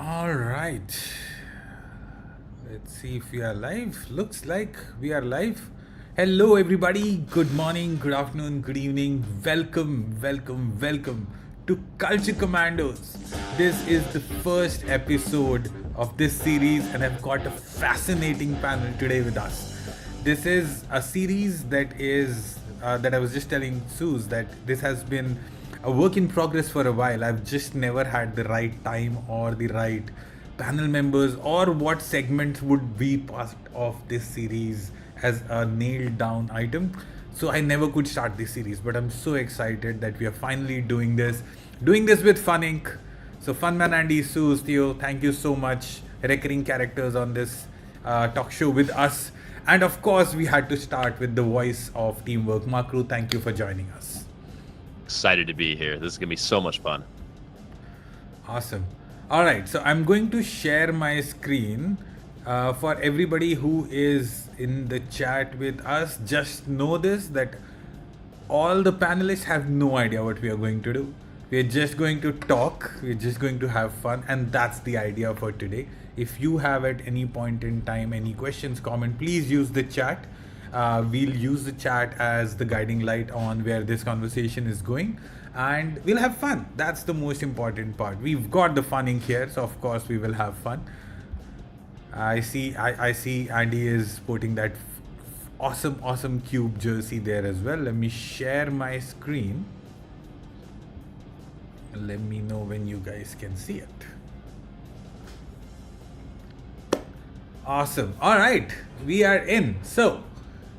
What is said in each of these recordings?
All right. Let's see if we are live. Looks like we are live. Hello, everybody. Good morning, good afternoon, good evening. Welcome to Culture Commandos. This is the first episode of this series, and I've got a fascinating panel today with us. This is a series that I was just telling Suze that this has been a work in progress for a while. I've just never had the right time or the right panel members or what segments would be part of this series as a nailed down item. So I never could start this series, but I'm so excited that we are finally doing this with Fun Inc. So Funman, Andy, Suze, Theo, thank you so much. Recurring characters on this talk show with us. And of course, we had to start with the voice of teamwork. Makru, thank you for joining us. Excited to be here. This is going to be so much fun. Awesome. All right, so I'm going to share my screen for everybody who is in the chat with us. Just know this, that all the panelists have no idea what we are going to do. We're just going to talk, we're just going to have fun, and that's the idea for today. If you have at any point in time any questions, comment, please use the chat. We'll use the chat as the guiding light on where this conversation is going, and we'll have fun. That's the most important part. We've got the fun in here, so of course we will have fun. I see Andy is putting that awesome cube jersey there as well. Let me share my screen. Let me know when you guys can see it. Awesome. All right, we are in. So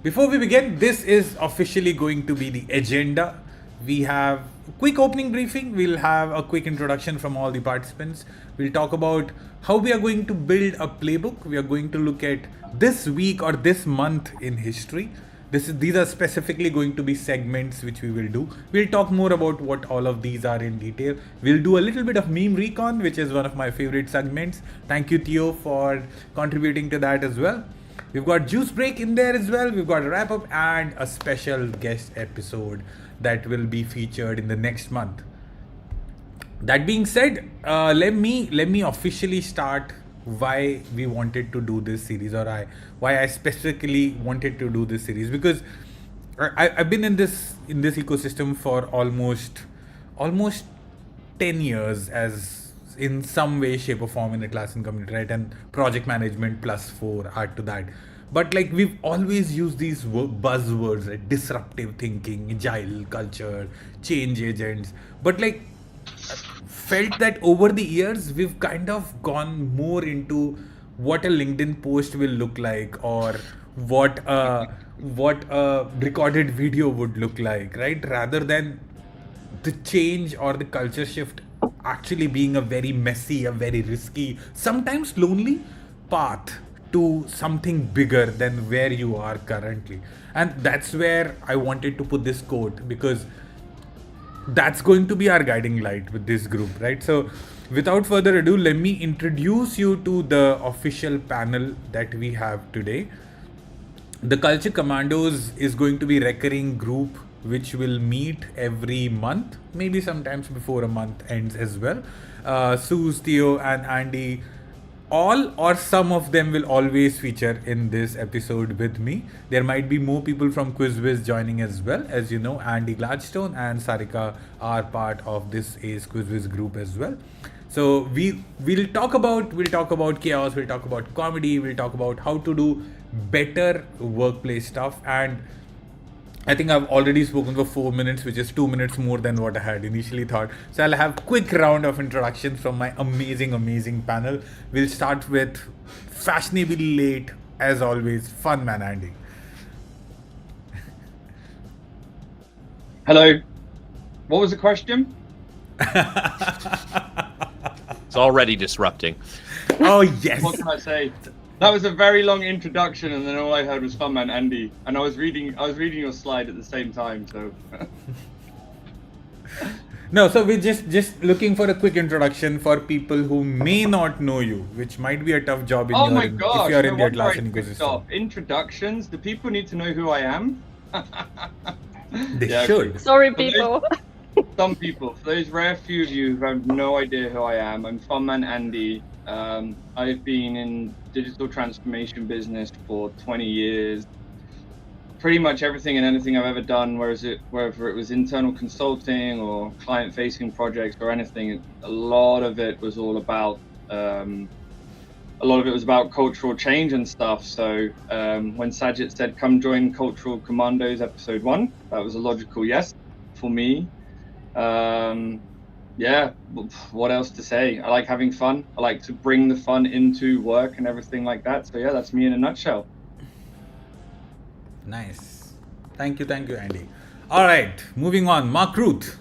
before we begin, this is officially going to be the agenda. We have a quick opening briefing. We'll have a quick introduction from all the participants. We'll talk about how we are going to build a playbook. We are going to look at this week or this month in history. These are specifically going to be segments which we will do. We'll talk more about what all of these are in detail. We'll do a little bit of meme recon, which is one of my favorite segments. Thank you, Theo, for contributing to that as well. We've got juice break in there as well. We've got a wrap up and a special guest episode that will be featured in the next month. That being said, let me officially start why we wanted to do this series, or why I specifically wanted to do this series, because I've been in this ecosystem for almost 10 years, as in some way, shape or form, in a class and community, right? And project management plus 4 add to that. But like, we've always used these buzzwords like disruptive thinking, agile culture, change agents. But like, felt that over the years we've kind of gone more into what a LinkedIn post will look like, or what a recorded video would look like, right? Rather than the change or the culture shift actually being a very messy, a very risky, sometimes lonely path to something bigger than where you are currently. And that's where I wanted to put this quote, because that's going to be our guiding light with this group, right? So without further ado, let me introduce you to the official panel that we have today. The Culture Commandos is going to be a recurring group which will meet every month, maybe sometimes before a month ends as well. Suze, Theo and Andy, all or some of them will always feature in this episode with me. There might be more people from QuizWiz joining as well. As you know, Andy Gladstone and Sarika are part of this Ace QuizWiz group as well. So we'll talk about chaos, we'll talk about comedy, we'll talk about how to do better workplace stuff. And I think I've already spoken for 4 minutes, which is 2 minutes more than what I had initially thought. So I'll have a quick round of introductions from my amazing panel. We'll start with fashionably late, as always, Fun Man Andy. Hello. What was the question? It's already disrupting. Oh, yes. What can I say? That was a very long introduction, and then all I heard was Funman Andy, and I was reading your slide at the same time. So No, so we're just looking for a quick introduction for people who may not know you, which might be a tough job in if you're in the Atlassian ecosystem. Introductions. Do people need to know who I am? They should. Sorry, people. Some people, for those rare few of you who have no idea who I am, I'm Funman Andy. I've been in digital transformation business for 20 years. Pretty much everything and anything I've ever done, whether it was internal consulting or client-facing projects or anything, a lot of it was all about cultural change and stuff. So when Sajid said, "Come join Cultural Commandos Episode 1," that was a logical yes for me. Yeah, what else to say? I like having fun. I like to bring the fun into work and everything like that. So yeah, that's me in a nutshell. Nice. Thank you, Andy. All right, moving on. Mark Ruth.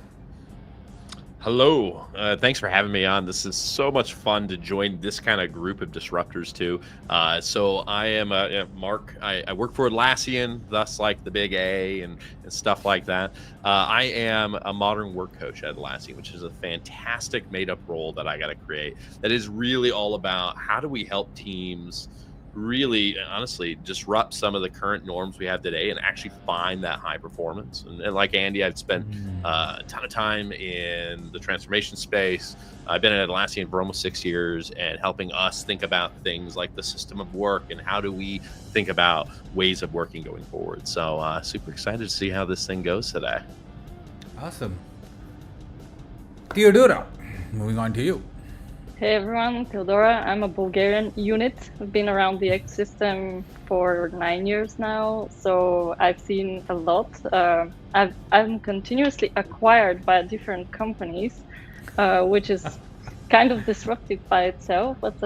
Hello. Thanks for having me on. This is so much fun to join this kind of group of disruptors too. So I am Mark. I work for Atlassian, thus like the big A and stuff like that. I am a modern work coach at Atlassian, which is a fantastic made-up role that I got to create. That is really all about how do we help teams really, honestly, disrupt some of the current norms we have today and actually find that high performance. And like Andy, I've spent a ton of time in the transformation space. I've been at Atlassian for almost 6 years and helping us think about things like the system of work and how do we think about ways of working going forward. So super excited to see how this thing goes today. Awesome. Theodora, moving on to you. Hey everyone, Theodora. I'm a Bulgarian unit. I've been around the X system for 9 years now, so I've seen a lot. I'm continuously acquired by different companies, which is kind of disruptive by itself. But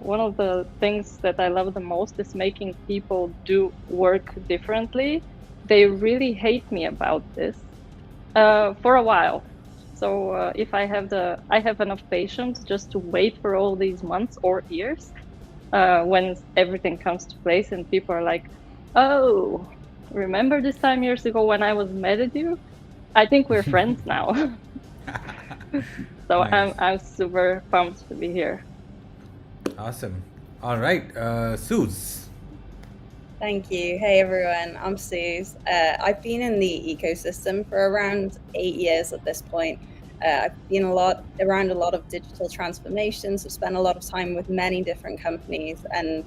one of the things that I love the most is making people do work differently. They really hate me about this for a while. So if I have enough patience just to wait for all these months or years, when everything comes to place and people are like, "Oh, remember this time years ago when I was mad at you? I think we're friends now." So Nice. I'm super pumped to be here. Awesome. All right, Suze. Thank you. Hey everyone, I'm Suze. I've been in the ecosystem for around 8 years at this point. I've been around a lot of digital transformations. I've spent a lot of time with many different companies and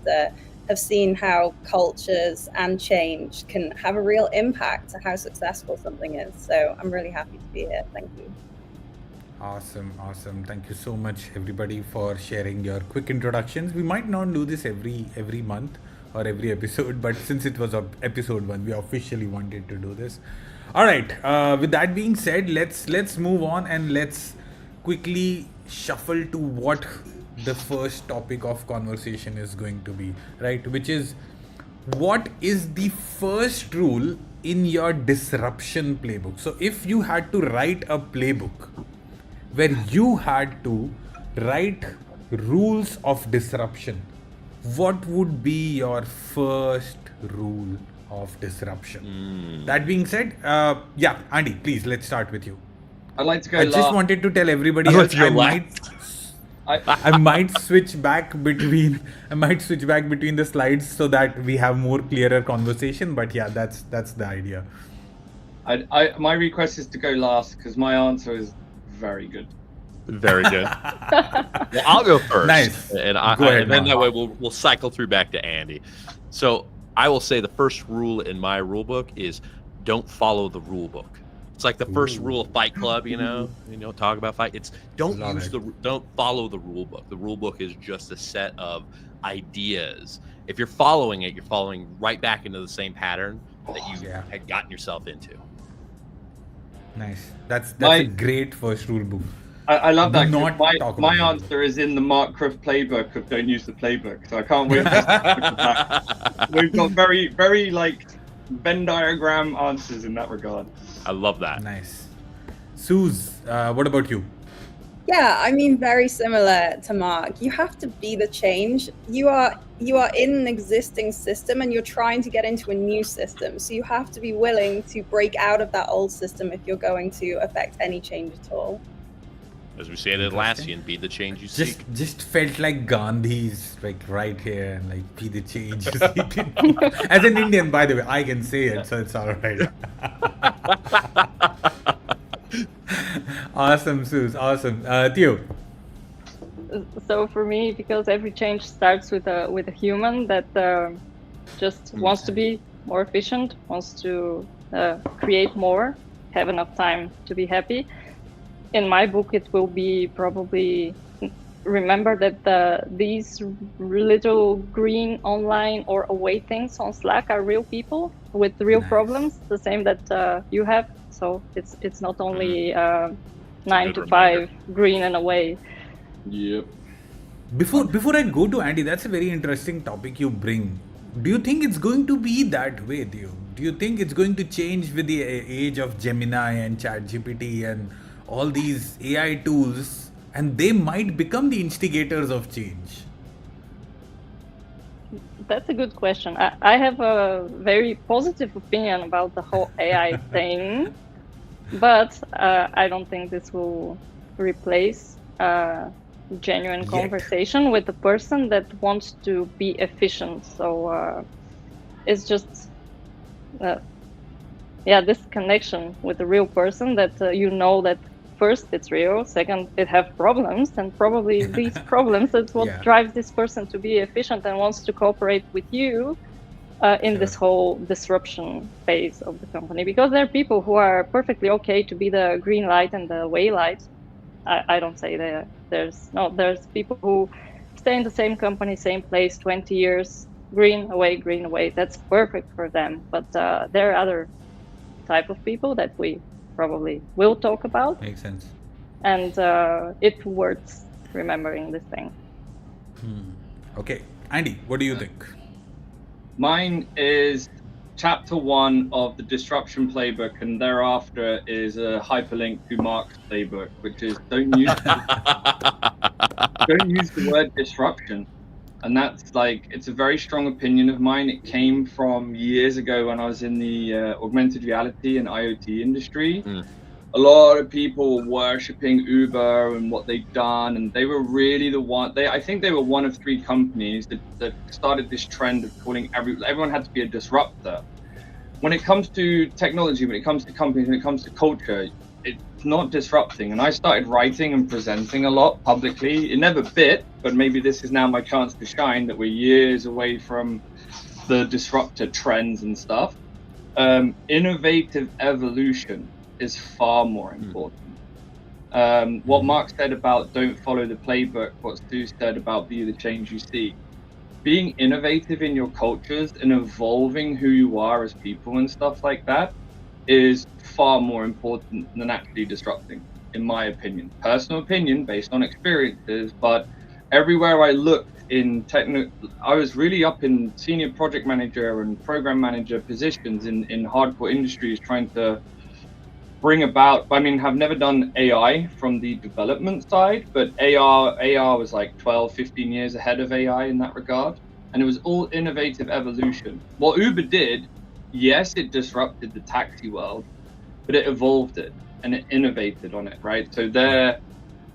have seen how cultures and change can have a real impact to how successful something is. So I'm really happy to be here. Thank you. Awesome. Thank you so much, everybody, for sharing your quick introductions. We might not do this every month or every episode, but since it was episode 1, we officially wanted to do this. All right. With that being said, let's move on and let's quickly shuffle to what the first topic of conversation is going to be, right? Which is, what is the first rule in your disruption playbook? So if you had to write a playbook where you had to write rules of disruption, what would be your first rule of disruption? That being said, Andy, please, let's start with you. I'd like to go I last. just wanted to tell everybody Oh, else you're I might switch back between the slides so that we have more clearer conversation. But yeah, that's the idea. My request is to go last because my answer is very good. Very good. Well, I'll go first. Nice. And Go ahead, and then that Mark. way we'll cycle through back to Andy. So I will say the first rule in my rule book is don't follow the rule book. It's like the first rule of Fight Club, talk about fight. It's don't follow the rule book. The rule book is just a set of ideas. If you're following it, you're falling right back into the same pattern that you had gotten yourself into. Nice. That's a great first rule book. I love that. Do not talk My about answer is in the Mark Cruft playbook of don't use the playbook. So I can't wait. We've got very, very Venn diagram answers in that regard. I love that. Nice. Suze, what about you? Yeah, I mean, very similar to Mark. You have to be the change. You are in an existing system and you're trying to get into a new system. So you have to be willing to break out of that old system if you're going to affect any change at all. As we say at Atlassian, be the change you seek. Just felt like Gandhi's right here and be the change you seek. As an Indian, by the way, I can say it, so it's all right. Awesome, Suze. Awesome. Theo. So for me, because every change starts with a human that just wants to be more efficient, wants to create more, have enough time to be happy. In my book, it will be probably remember that these little green online or away things on Slack are real people with real problems, the same that you have. So it's not only 9 to 5 green and away. Yep. Before I go to Andy, that's a very interesting topic you bring. Do you think it's going to be that way, Theo? Do you think it's going to change with the age of Gemini and ChatGPT and all these AI tools, and they might become the instigators of change? That's a good question. I have a very positive opinion about the whole AI thing, but I don't think this will replace genuine conversation with the person that wants to be efficient. So it's just this connection with the real person that you know that first it's real, second it have problems, and probably these problems, that's what drives this person to be efficient and wants to cooperate with you in this whole disruption phase of the company. Because there are people who are perfectly okay to be the green light and the way light. I don't say that. There's people who stay in the same company, same place, 20 years, green away. That's perfect for them. But there are other type of people that we probably will talk about. Makes sense. And it's worth remembering this thing. Okay. Andy, what do you think? Mine is chapter 1 of the disruption playbook, and thereafter is a hyperlink to Mark's playbook, which is don't use the word disruption. And that's like, it's a very strong opinion of mine. It came from years ago when I was in the augmented reality and IoT industry. A lot of people were worshipping Uber and what they'd done, and they were really the one. I think they were one of 3 companies that started this trend of calling everyone had to be a disruptor. When it comes to technology, when it comes to companies, when it comes to culture, it's not disrupting. And I started writing and presenting a lot publicly. It never bit, but maybe this is now my chance to shine, that we're years away from the disruptor trends and stuff. Innovative evolution is far more important. What Mark said about don't follow the playbook, what Stu said about be the change you see. Being innovative in your cultures and evolving who you are as people and stuff like that is far more important than actually disrupting, in my opinion. Personal opinion based on experiences, but everywhere I looked in I was really up in senior project manager and program manager positions in hardcore industries, trying to bring about, have never done AI from the development side, but AR was like 12, 15 years ahead of AI in that regard. And it was all innovative evolution. What Uber did, yes, it disrupted the taxi world, but it evolved it and it innovated on it, right? So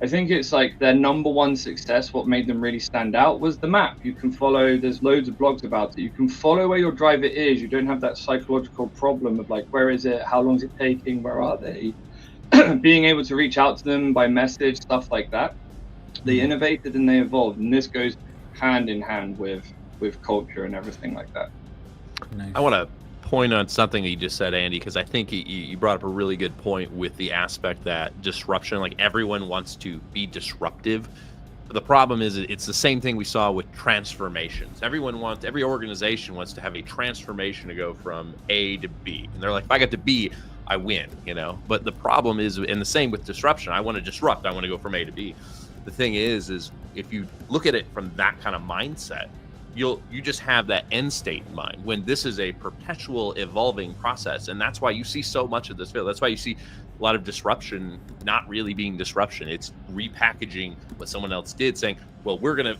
I think it's like their number one success, what made them really stand out was the map. You can follow, there's loads of blogs about it. You can follow where your driver is. You don't have that psychological problem of like, where is it? How long is it taking? Where are they? Being able to reach out to them by message, stuff like that. They innovated and they evolved. And this goes hand in hand with culture and everything like that. Nice. I want to point on something that you just said, Andy, because I think you brought up a really good point with the aspect that disruption, like everyone wants to be disruptive. The problem is it's the same thing we saw with transformations. Every organization wants to have a transformation to go from A to B. And they're like, if I get to B, I win, But the problem is, and the same with disruption, I want to disrupt, I want to go from A to B. The thing is if you look at it from that kind of mindset, you just have that end state in mind, when this is a perpetual evolving process. And that's why you see so much of this field. That's why you see a lot of disruption not really being disruption. It's repackaging what someone else did, saying, well, we're gonna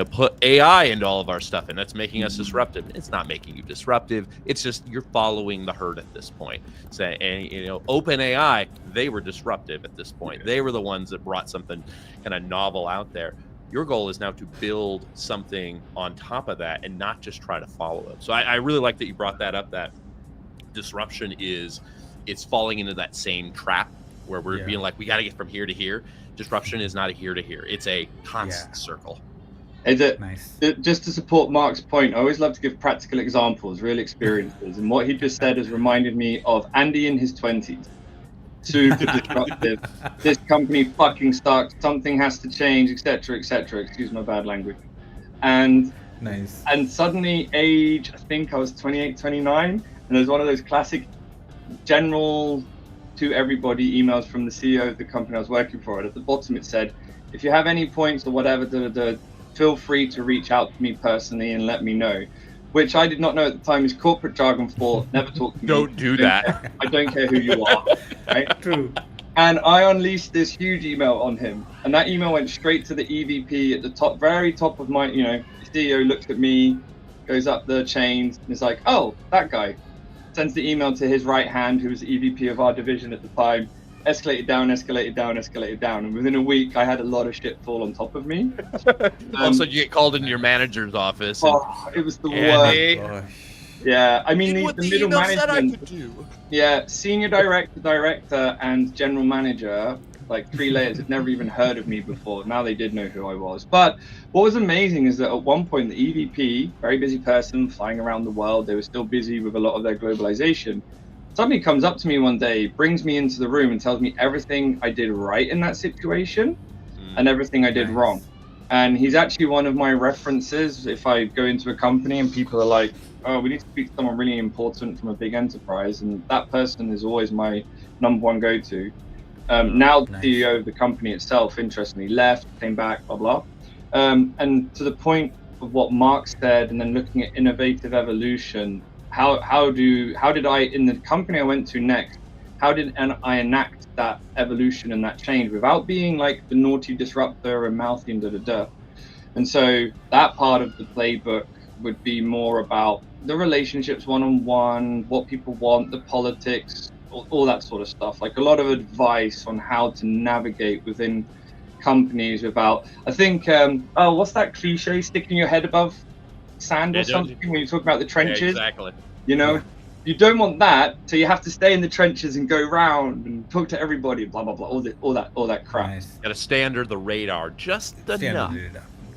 put AI into all of our stuff, and that's making us disruptive. It's not making you disruptive. It's just you're following the herd at this point. OpenAI, they were disruptive at this point. They were the ones that brought something kind of novel out there. Your goal is now to build something on top of that and not just try to follow it. So I really like that you brought that up, that disruption it's falling into that same trap where we're Yeah. being like, we got to get from here to here. Disruption is not a here to here; it's a constant circle. Nice. Just to support Mark's point, I always love to give practical examples, real experiences, and what he just said has reminded me of Andy in his 20s. Super disruptive. This company fucking sucks. Something has to change, etc., etc. Excuse my bad language. And Nice. and suddenly, age, I think I was 28, 29, and there's one of those classic general to everybody emails from the CEO of the company I was working for. And at the bottom it said, if you have any points or whatever, feel free to reach out to me personally and let me know. Which I did not know at the time is corporate jargon for never talk to me. Don't do that. I don't care who you are. Right? True. And I unleashed this huge email on him. And that email went straight to the EVP at the top, very top of my, the CEO looks at me, goes up the chains, and is like, oh, that guy. Sends the email to his right hand, who was the EVP of our division at the time. Escalated down, escalated down, escalated down. And within a week, I had a lot of shit fall on top of me. Also, you get called into your manager's office. And, it was the Andy, worst. Yeah, I mean, what the the middle email said I management. could do. Yeah, senior director, and general manager, like 3 layers, had never even heard of me before. Now they did know who I was. But what was amazing is that at one point, the EVP, very busy person, flying around the world, they were still busy with a lot of their globalization, suddenly comes up to me one day, brings me into the room and tells me everything I did right in that situation and everything I did wrong. And he's actually one of my references if I go into a company and people are like, oh, we need to speak to someone really important from a big enterprise. And that person is always my number one go-to. Now the CEO of the company itself, interestingly, left, came back, blah, blah. And to the point of what Mark said, and then looking at innovative evolution, how did I, in the company I went to next, how did I enact that evolution and that change without being like the naughty disruptor and mouthy and da-da-da? And so that part of the playbook would be more about the relationships one-on-one, what people want, the politics, all that sort of stuff. Like a lot of advice on how to navigate within companies without, I think, what's that cliche, sticking your head above sand or something when you talk about the trenches? Yeah, exactly. You don't want that, so you have to stay in the trenches and go round and talk to everybody, blah blah blah, all that crap. Nice. Got to stay under the radar just enough.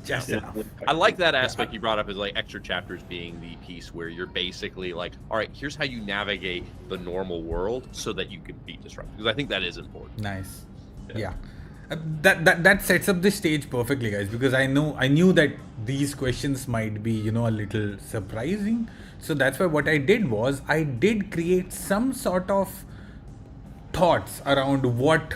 Just enough. I like that aspect you brought up, is like extra chapters being the piece where you're basically like, all right, here's how you navigate the normal world so that you can be disruptive. Because I think that is important. Nice. Yeah. That sets up the stage perfectly, guys, because I knew that these questions might be, a little surprising. So that's why what I did was I did create some sort of thoughts around what,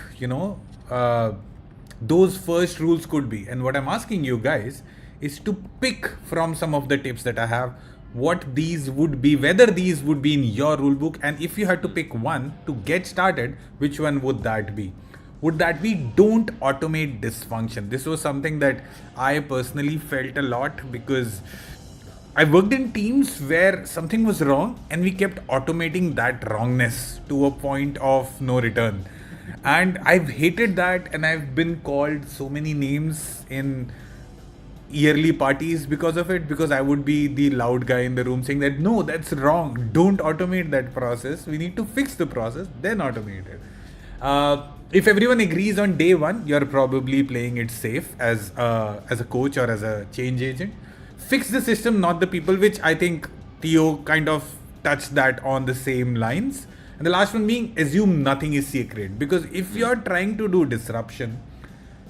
those first rules could be. And what I'm asking you guys is to pick from some of the tips that I have what these would be, whether these would be in your rule book, and if you had to pick one to get started, which one would that be? Would that be don't automate dysfunction? This was something that I personally felt a lot because I worked in teams where something was wrong and we kept automating that wrongness to a point of no return. And I've hated that, and I've been called so many names in yearly parties because of it, because I would be the loud guy in the room saying that no, that's wrong, don't automate that process, we need to fix the process, then automate it. If everyone agrees on day one, you're probably playing it safe as a coach or as a change agent. Fix the system, not the people, which I think Theo kind of touched that on the same lines. And the last one being assume nothing is secret, because if you're trying to do disruption,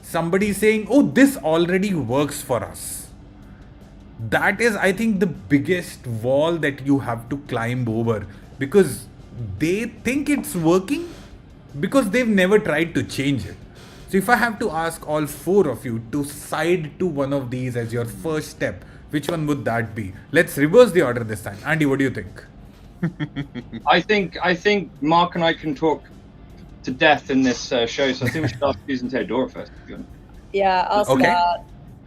somebody is saying, oh, this already works for us. That is, I think, the biggest wall that you have to climb over, because they think it's working because they've never tried to change it. So if I have to ask all four of you to side to one of these as your first step, which one would that be? Let's reverse the order this time. Andy, what do you think? I think Mark and I can talk to death in this show, so I think we should ask Susan Theodora first. Yeah, I'll start.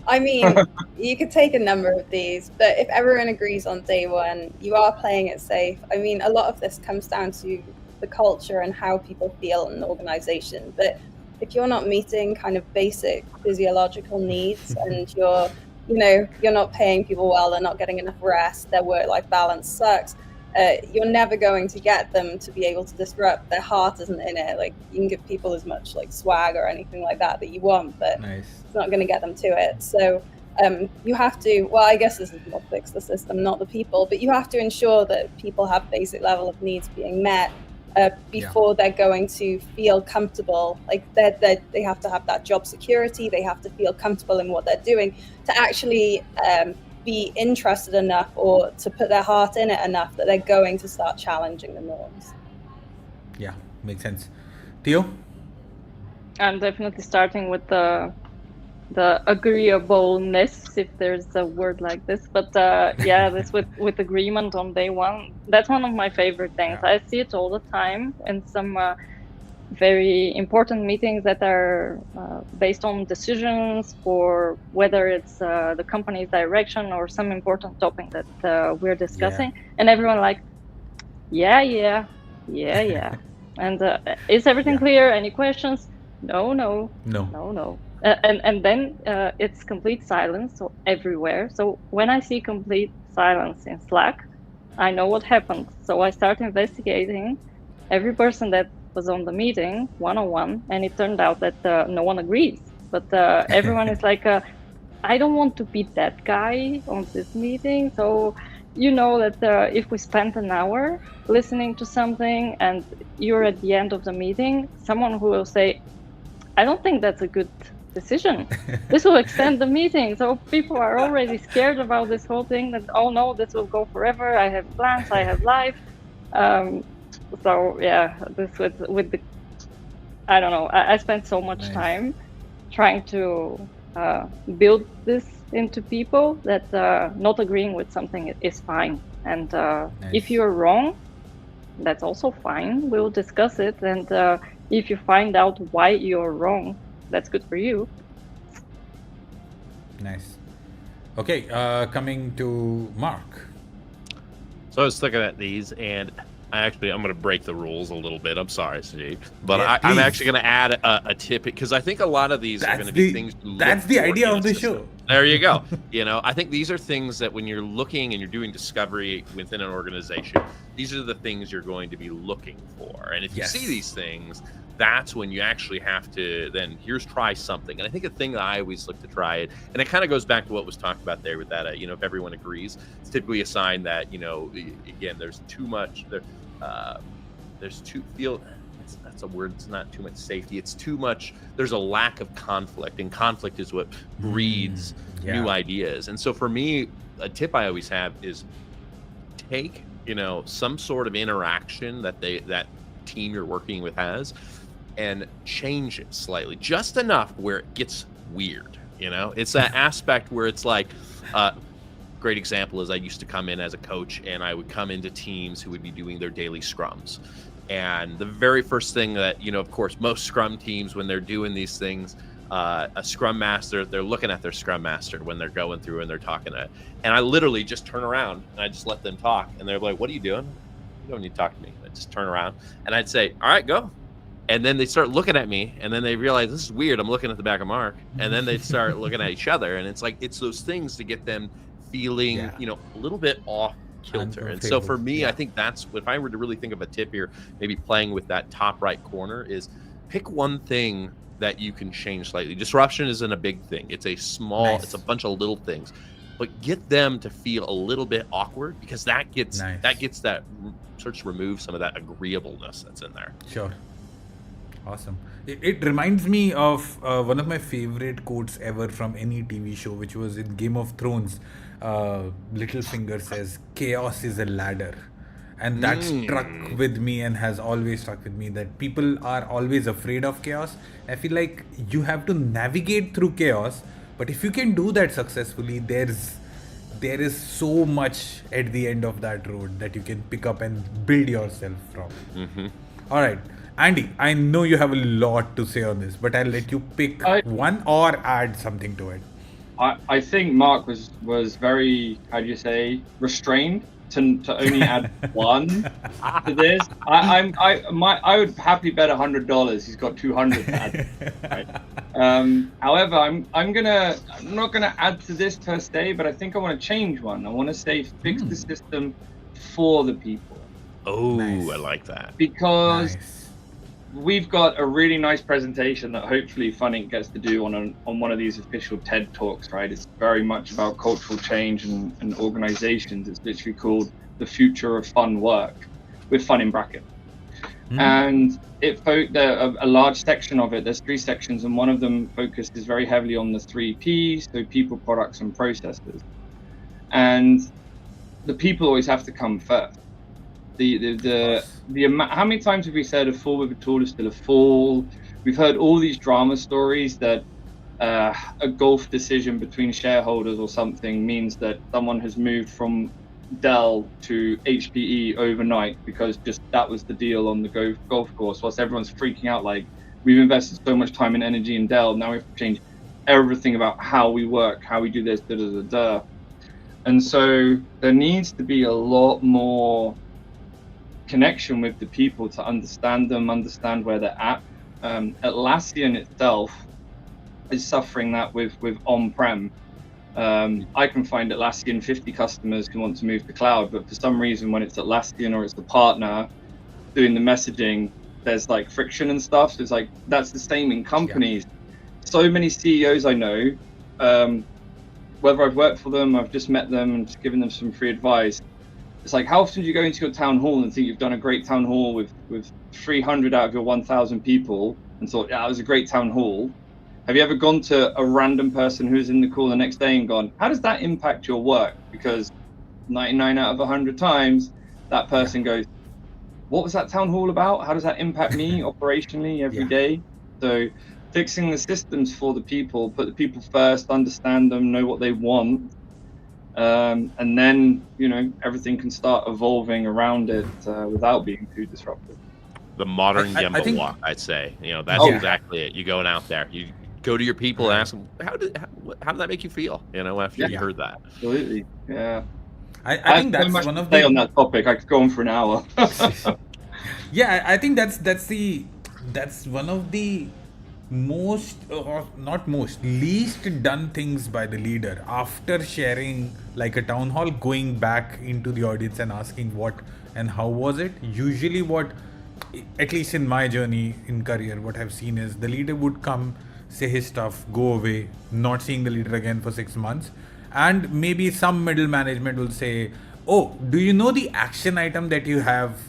I mean, you could take a number of these, but if everyone agrees on day one, you are playing it safe. I mean, a lot of this comes down to the culture and how people feel in an organization. But if you're not meeting kind of basic physiological needs and you're not paying people well, they're not getting enough rest, their work-life balance sucks, you're never going to get them to be able to disrupt. Their heart isn't in it. Like, you can give people as much like swag or anything like that you want, but Nice. it's not going to get them to it. So you have to, well, I guess this is more fix the system, not the people, but you have to ensure that people have basic level of needs being met before they're going to feel comfortable. Like they have to have that job security. They have to feel comfortable in what they're doing to actually be interested enough or to put their heart in it enough that they're going to start challenging the norms. Yeah, makes sense. Theo? I'm definitely starting with the agreeableness, if there's a word like this, but yeah, this with agreement on day one, that's one of my favorite things. I see it all the time in some very important meetings that are based on decisions for whether it's the company's direction or some important topic that we're discussing, and everyone like, yeah, and is everything clear? Any questions? No. And then it's complete silence everywhere. So when I see complete silence in Slack, I know what happened. So I start investigating every person that was on the meeting one-on-one, and it turned out that no one agrees. But everyone is like, I don't want to be that guy on this meeting. So you know that if we spent an hour listening to something and you're at the end of the meeting, someone who will say, I don't think that's a good decision. This will extend the meeting. So people are already scared about this whole thing that, oh no, this will go forever. I have plans, I have life. So yeah, this with the, I don't know, I spent so much time trying to build this into people that not agreeing with something is fine. And if you're wrong, that's also fine. We'll discuss it. And if you find out why you're wrong, that's good for you. Nice. Okay, coming to Mark. So I was looking at these, and I'm going to break the rules a little bit. I'm sorry, Steve, but I'm actually going to add a tip because I think a lot of these are going to be things. That's the idea of the show. There you go. I think these are things that when you're looking and you're doing discovery within an organization, these are the things you're going to be looking for. And if you see these things, that's when you actually have to then try something. And I think a thing that I always look to try it, and it kind of goes back to what was talked about there with that, if everyone agrees, it's typically a sign that, again, there's too much, that's a word, it's not too much safety, it's too much, there's a lack of conflict, and conflict is what breeds new ideas. And so for me, a tip I always have is take, some sort of interaction that that team you're working with has, and change it slightly, just enough where it gets weird. It's that aspect where it's like, great example is I used to come in as a coach, and I would come into teams who would be doing their daily scrums. And the very first thing that, of course, most scrum teams, when they're doing these things, a scrum master, they're looking at their scrum master when they're going through and they're talking to it. And I literally just turn around and I just let them talk. And they're like, what are you doing? You don't need to talk to me. I just turn around and I'd say, all right, go. And then they start looking at me, and then they realize this is weird. I'm looking at the back of Mark, and then they start looking at each other. And it's like, it's those things to get them feeling, a little bit off kilter. And so for me, I think that's, if I were to really think of a tip here, maybe playing with that top right corner, is pick one thing that you can change slightly. Disruption isn't a big thing. It's a small, it's a bunch of little things, but get them to feel a little bit awkward, because that gets, that starts to remove some of that agreeableness that's in there. Sure. Awesome. It reminds me of one of my favorite quotes ever from any TV show, which was in Game of Thrones. Littlefinger says, chaos is a ladder. And that struck with me and has always stuck with me, that people are always afraid of chaos. I feel like you have to navigate through chaos, but if you can do that successfully, there is so much at the end of that road that you can pick up and build yourself from. All right. Andy, I know you have a lot to say on this, but I'll let you pick one or add something to it. I think Mark was very, how do you say, restrained to only add one to this. I would happily bet $100 he's got 200 to add. Right? However, I'm not gonna add to this per se, but I think I want to change one. I want to say fix the system for the people. Oh, Nice. I like that. Because Nice. we've got a really nice presentation that hopefully Funink gets to do on one of these official TED Talks, right? It's very much about cultural change and organizations. It's literally called The Future of Fun Work, with fun in bracket. And a large section of it, there's 3 sections, and one of them focuses very heavily on the 3 Ps, so people, products, and processes. And the people always have to come first. How many times have we said a fool with a tool is still a fool? We've heard all these drama stories that a golf decision between shareholders or something means that someone has moved from Dell to HPE overnight because just that was the deal on the golf course, whilst everyone's freaking out like, we've invested so much time and energy in Dell, now we have to change everything about how we work, how we do this, And so there needs to be a lot more connection with the people to understand them, understand where they're at. Atlassian itself is suffering that with on-prem. I can find Atlassian 50 customers who want to move to cloud, but for some reason when it's Atlassian or it's the partner doing the messaging, there's like friction and stuff. So it's like, that's the same in companies. Yeah. So many CEOs I know, whether I've worked for them, I've just met them and just given them some free advice. It's like, how often do you go into your town hall and think you've done a great town hall with 300 out of your 1,000 people and thought, yeah, it was a great town hall? Have you ever gone to a random person who's in the call the next day and gone, how does that impact your work? Because 99 out of 100 times, that person goes, what was that town hall about? How does that impact me operationally every day? So fixing the systems for the people, put the people first, understand them, know what they want. And then, everything can start evolving around it without being too disruptive. The modern Gemba walk, I'd say. That's exactly it. You going out there, you go to your people and ask them, how did that make you feel? After you heard that. Absolutely, yeah. I think that's one of the on that topic. I could go on for an hour. Yeah, I think that's one of the least done things by the leader. After sharing like a town hall, going back into the audience and asking what and how was it. Usually what, at least in my journey in career, what I've seen is the leader would come, say his stuff, go away, not seeing the leader again for 6 months. And maybe some middle management will say, oh, do you know the action item that you have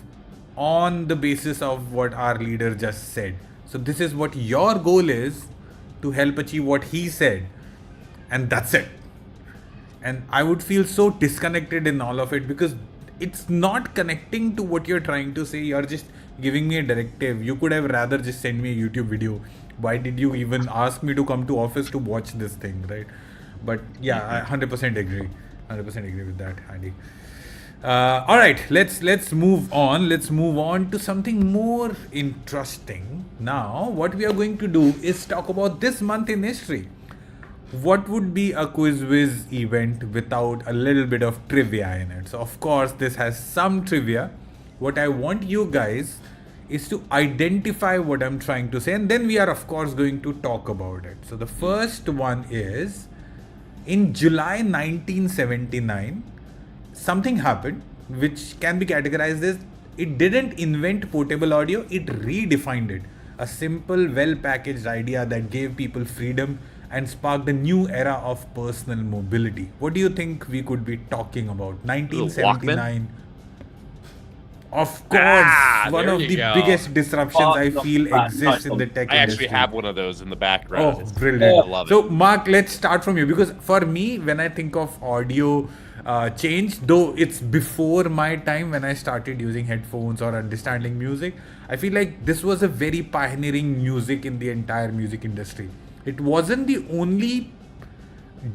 on the basis of what our leader just said? So this is what your goal is to help achieve what he said. And that's it. And I would feel so disconnected in all of it because it's not connecting to what you're trying to say. You're just giving me a directive. You could have rather just sent me a YouTube video. Why did you even ask me to come to office to watch this thing, right? But yeah, I 100% agree. 100% agree with that, Andy. All right, let's move on. Let's move on to something more interesting. Now, what we are going to do is talk about this month in history. What would be a quiz whiz event without a little bit of trivia in it? So, of course, this has some trivia. What I want you guys is to identify what I'm trying to say, and then we are, of course, going to talk about it. So, the first one is, in July 1979, something happened which can be categorized as, it didn't invent portable audio, it redefined it. A simple, well-packaged idea that gave people freedom and sparked a new era of personal mobility. What do you think we could be talking about? 1979. Of course, one of the biggest disruptions I feel exists in the tech industry. I actually have one of those in the background. Oh, brilliant. I love it. So, Mark, let's start from you, because for me, when I think of audio change, though it's before my time when I started using headphones or understanding music, I feel like this was a very pioneering music in the entire music industry. It wasn't the only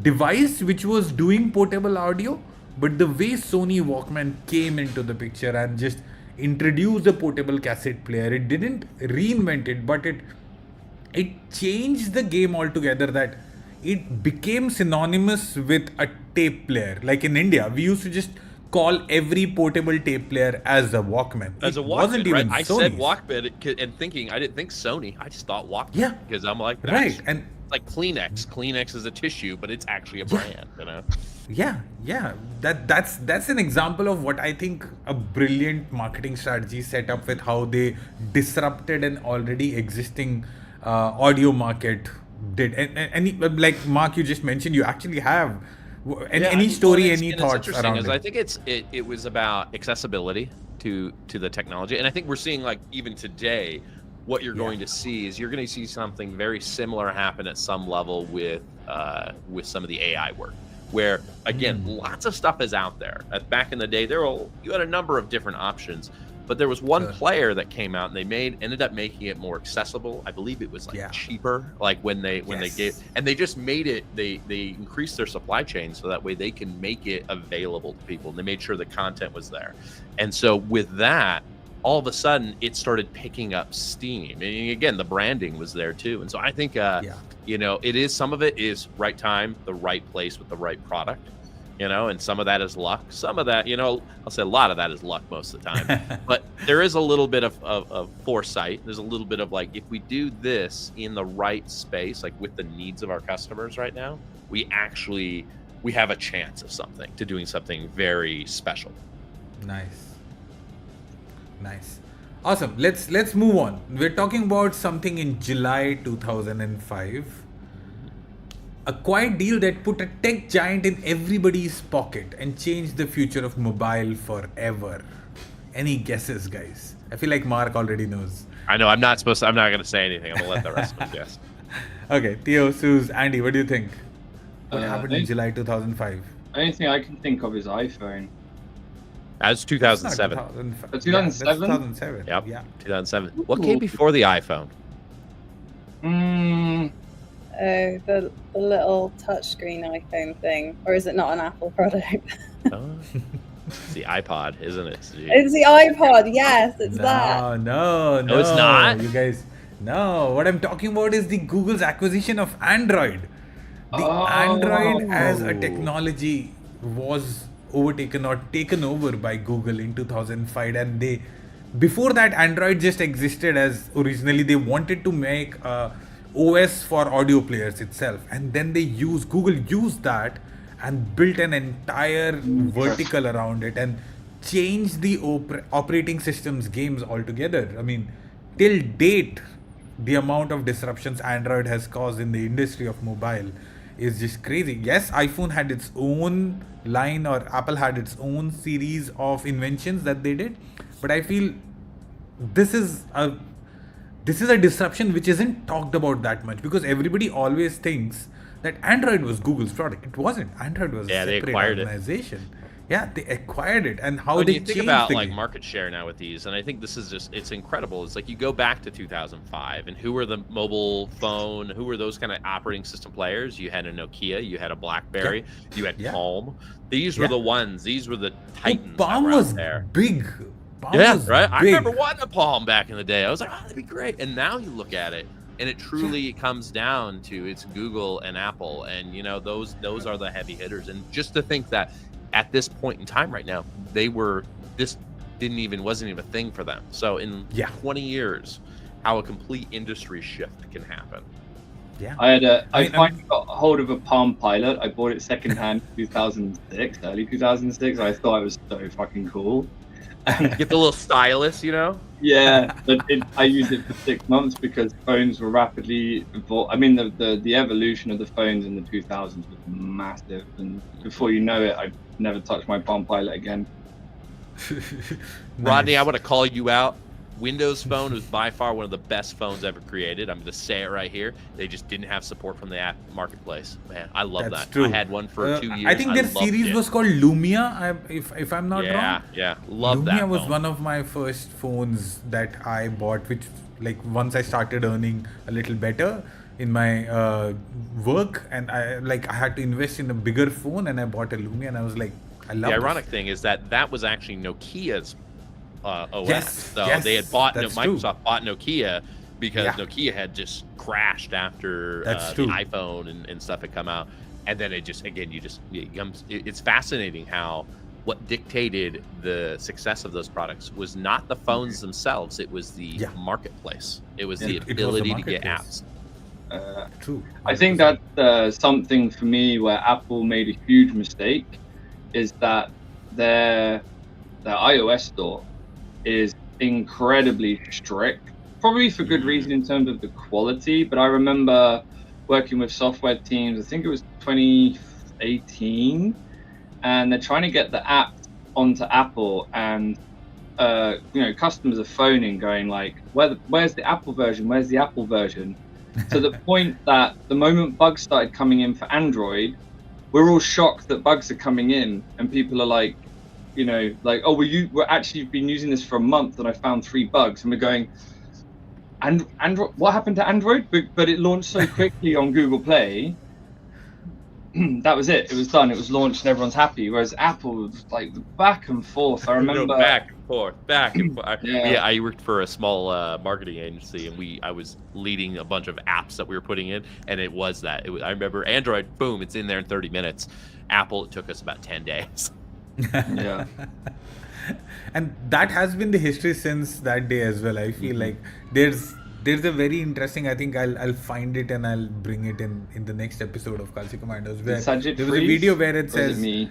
device which was doing portable audio, but the way Sony Walkman came into the picture and just introduced the portable cassette player, it didn't reinvent it, but it changed the game altogether, that it became synonymous with a tape player. Like in India, we used to just call every portable tape player as a Walkman. As a Walkman, wasn't even right? I said Walkman and thinking, I didn't think Sony. I just thought Walkman. Yeah. Because I'm like, right. And like Kleenex. Kleenex is a tissue, but it's actually a brand, you know? Yeah. That's an example of what I think a brilliant marketing strategy set up with how they disrupted an already existing audio market did. And like Mark, you just mentioned, you actually have any story, any it's thoughts interesting around is it? I think it was about accessibility to the technology, and I think we're seeing, like, even today, what you're going to see is you're going to see something very similar happen at some level with some of the AI work, where again, lots of stuff is out there. Back in the day, you had a number of different options, but there was one player that came out and they ended up making it more accessible. I believe it was like cheaper, like when they gave, and they just made it, they increased their supply chain so that way they can make it available to people, and they made sure the content was there. And so with that, all of a sudden it started picking up steam, and again, the branding was there too. And so I think you know, it is, some of it is right time, the right place with the right product, you know, and some of that is luck. Some of that, you know, I'll say a lot of that is luck most of the time. But there is a little bit of foresight. There's a little bit of like, if we do this in the right space, like with the needs of our customers right now, we have a chance of doing something very special. Nice. Awesome. Let's move on. We're talking about something in July 2005. A quiet deal that put a tech giant in everybody's pocket and changed the future of mobile forever. Any guesses, guys? I feel like Mark already knows. I know, I'm not going to say anything. I'm going to let the rest of them guess. Okay, Theo, Suze, Andy, what do you think? What happened in July 2005? The only thing I can think of is iPhone. That's 2007. 2007? 2007. Yep. Yeah. 2007. What came before the iPhone? The little touchscreen iPhone thing, or is it not an Apple product? It's the iPod, isn't it? It's the iPod. Yes, it's that. No, it's not. You guys, no. What I'm talking about is the Google's acquisition of Android. The Android as a technology was overtaken or taken over by Google in 2005, and before that, Android just existed as originally they wanted to make a OS for audio players itself, and then Google used that and built an entire vertical around it and changed the operating systems games altogether. I mean, till date, the amount of disruptions Android has caused in the industry of mobile is just crazy. Yes, iPhone had its own line, or Apple had its own series of inventions that they did, but I feel this is a disruption which isn't talked about that much, because everybody always thinks that Android was Google's product. It wasn't. Android was a separate organization. Yeah, they acquired it, and how they you think about like market share now with these, and I think this is it's incredible. It's like you go back to 2005, and who were the mobile phone? Who were those kind of operating system players? You had a Nokia, you had a BlackBerry, you had Palm. These were the ones. These were the titans. Palm was there. Big. Palm was right. Big. I remember wanting a Palm back in the day. I was like, oh, that'd be great. And now you look at it, and it truly comes down to it's Google and Apple, and you know those are the heavy hitters. And just to think that at this point in time right now, this wasn't even a thing for them. So in 20 years, how a complete industry shift can happen. Yeah. I finally got hold of a Palm Pilot. I bought it secondhand in 2006, early 2006. I thought it was so fucking cool. Get the little stylus, you know? Yeah, but I used it for 6 months because phones were rapidly evolving. I mean, the evolution of the phones in the 2000s was massive, and before you know it, I never touched my Palm Pilot again. Rodney, I want to call you out. Windows Phone was by far one of the best phones ever created. I'm going to say it right here. They just didn't have support from the app marketplace. Man, I love that. True. I had one for 2 years. I think their series was called Lumia, if I'm not wrong. Yeah, love that. Lumia was one of my first phones that I bought, which, like, once I started earning a little better in my work, and I had to invest in a bigger phone, and I bought a Lumia, and I was like, I love it. The ironic thing is that was actually Nokia's OS. Yes, they had bought Microsoft true. bought Nokia because Nokia had just crashed after the iPhone and stuff had come out, and then it just it's fascinating how what dictated the success of those products was not the phones themselves, it was the marketplace. It was the ability to get apps. True. I think 100%. that's something for me where Apple made a huge mistake, is that their iOS store is incredibly strict, probably for good reason in terms of the quality. But I remember working with software teams, I think it was 2018, and they're trying to get the app onto Apple, and customers are phoning going like, where's the Apple version? Where's the Apple version? To the point that the moment bugs started coming in for Android, we're all shocked that bugs are coming in, and people are like, oh, we're actually been using this for a month, and I found 3 bugs, and we're going, and Android, what happened to Android? But it launched so quickly on Google Play. That was it. It was done. It was launched, and everyone's happy. Whereas Apple was like back and forth. I remember back and forth. Yeah. I worked for a small marketing agency, and I was leading a bunch of apps that we were putting in, and it was that. I remember Android, boom, it's in there in 30 minutes. Apple, it took us about 10 days. Yeah. And that has been the history since that day as well. I feel like there's a very interesting, I think I'll find it and I'll bring it in the next episode of Kalsi Commandos, where Sajid there was a freeze? video where it Or is says, it me?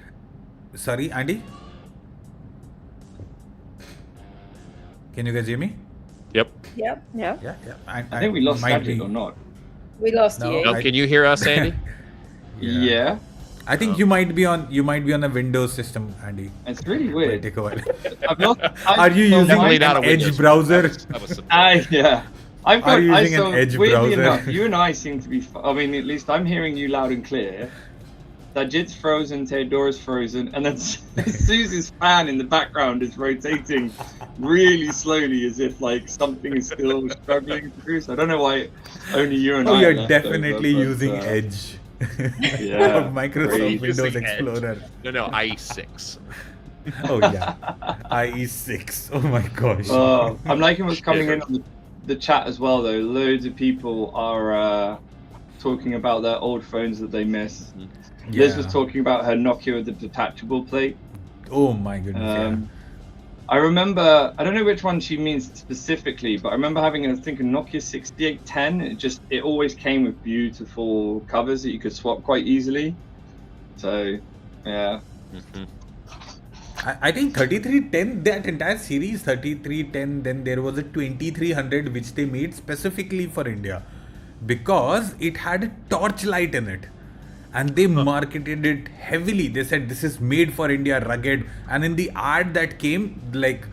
sorry, Andy, can you guys hear me? Yep. Yep. Yeah. Yeah. I think we lost might Sajid be- or not. We lost No, you. Oh, can you hear us, Andy? Yeah. I think you might be on a Windows system, Andy. It's really Might weird. take a while. I've lost. Are you using Definitely an not a Edge Windows browser? That was surprising. Yeah. I've got. Are you using an Edge weirdly browser? enough, you and I seem to be. I mean, at least I'm hearing you loud and clear. Sajid's frozen, Theodora's frozen, and then Susie's fan in the background is rotating really slowly, as if like something is still struggling through. So I don't know why only you and Oh, I. you're left definitely over, but, using Edge. Yeah, Of Microsoft crazy. Windows Using Edge. Explorer. No, IE6. Oh yeah, IE6. Oh my gosh. I'm liking what's coming in on the chat as well, though. Loads of people are talking about their old phones that they miss. Liz was talking about her Nokia with the detachable plate. Oh my goodness. I remember, I don't know which one she means specifically, but I remember having, I think, a Nokia 6810. It always came with beautiful covers that you could swap quite easily. So, yeah. I think 3310, that entire series 3310, then there was a 2300 which they made specifically for India because it had a torchlight in it. And they marketed it heavily. They said this is made for India, rugged. And in the ad that came, like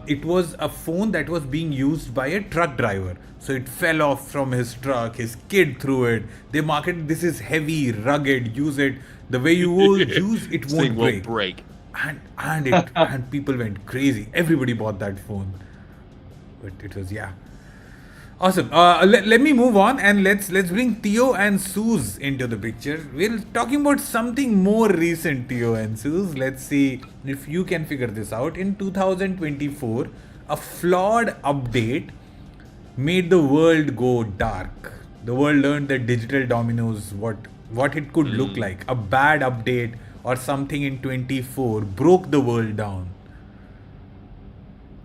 it was a phone that was being used by a truck driver. So it fell off from his truck. His kid threw it. They marketed this is heavy, rugged. Use it the way you will use it. This Won't thing break. won't break. And people went crazy. Everybody bought that phone. But it was awesome. Let me move on and let's bring Theo and Suze into the picture. We're talking about something more recent, Theo and Suze. Let's see if you can figure this out. In 2024, a flawed update made the world go dark. The world learned that digital dominoes, what it could look like. A bad update or something in 24 broke the world down.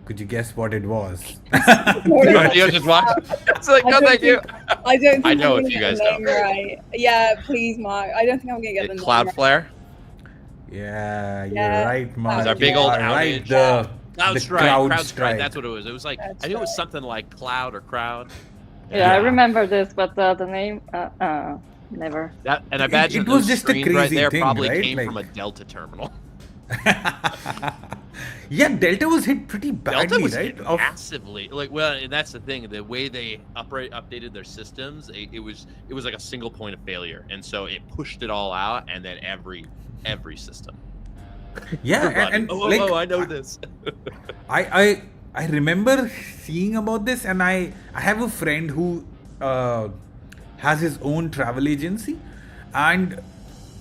Could you guess what it was? You just watch. It's like, no, thank you. I don't think I know I'm if gonna you get guys the know. name right. Yeah, please, Mark. I don't think I'm gonna get the name right. Cloudflare. Yeah, you're Yeah. right, Mark. It's our big old You are right. outage. The CrowdStrike. That's what it was. It was like, I think it was CrowdStrike. something like Cloud or Crowd. Yeah, I remember this, but the name, never. That, and I imagine it was those just a screens right crazy there thing, probably right? came Like- from a Delta terminal. Yeah, Delta was hit pretty badly, Delta was right? hit massively. Like, well, and that's the thing. The way they updated their systems, it was like a single point of failure, and so it pushed it all out, and then every system. Yeah, Everybody, and oh, like I know this. I remember seeing about this, and I have a friend who has his own travel agency, and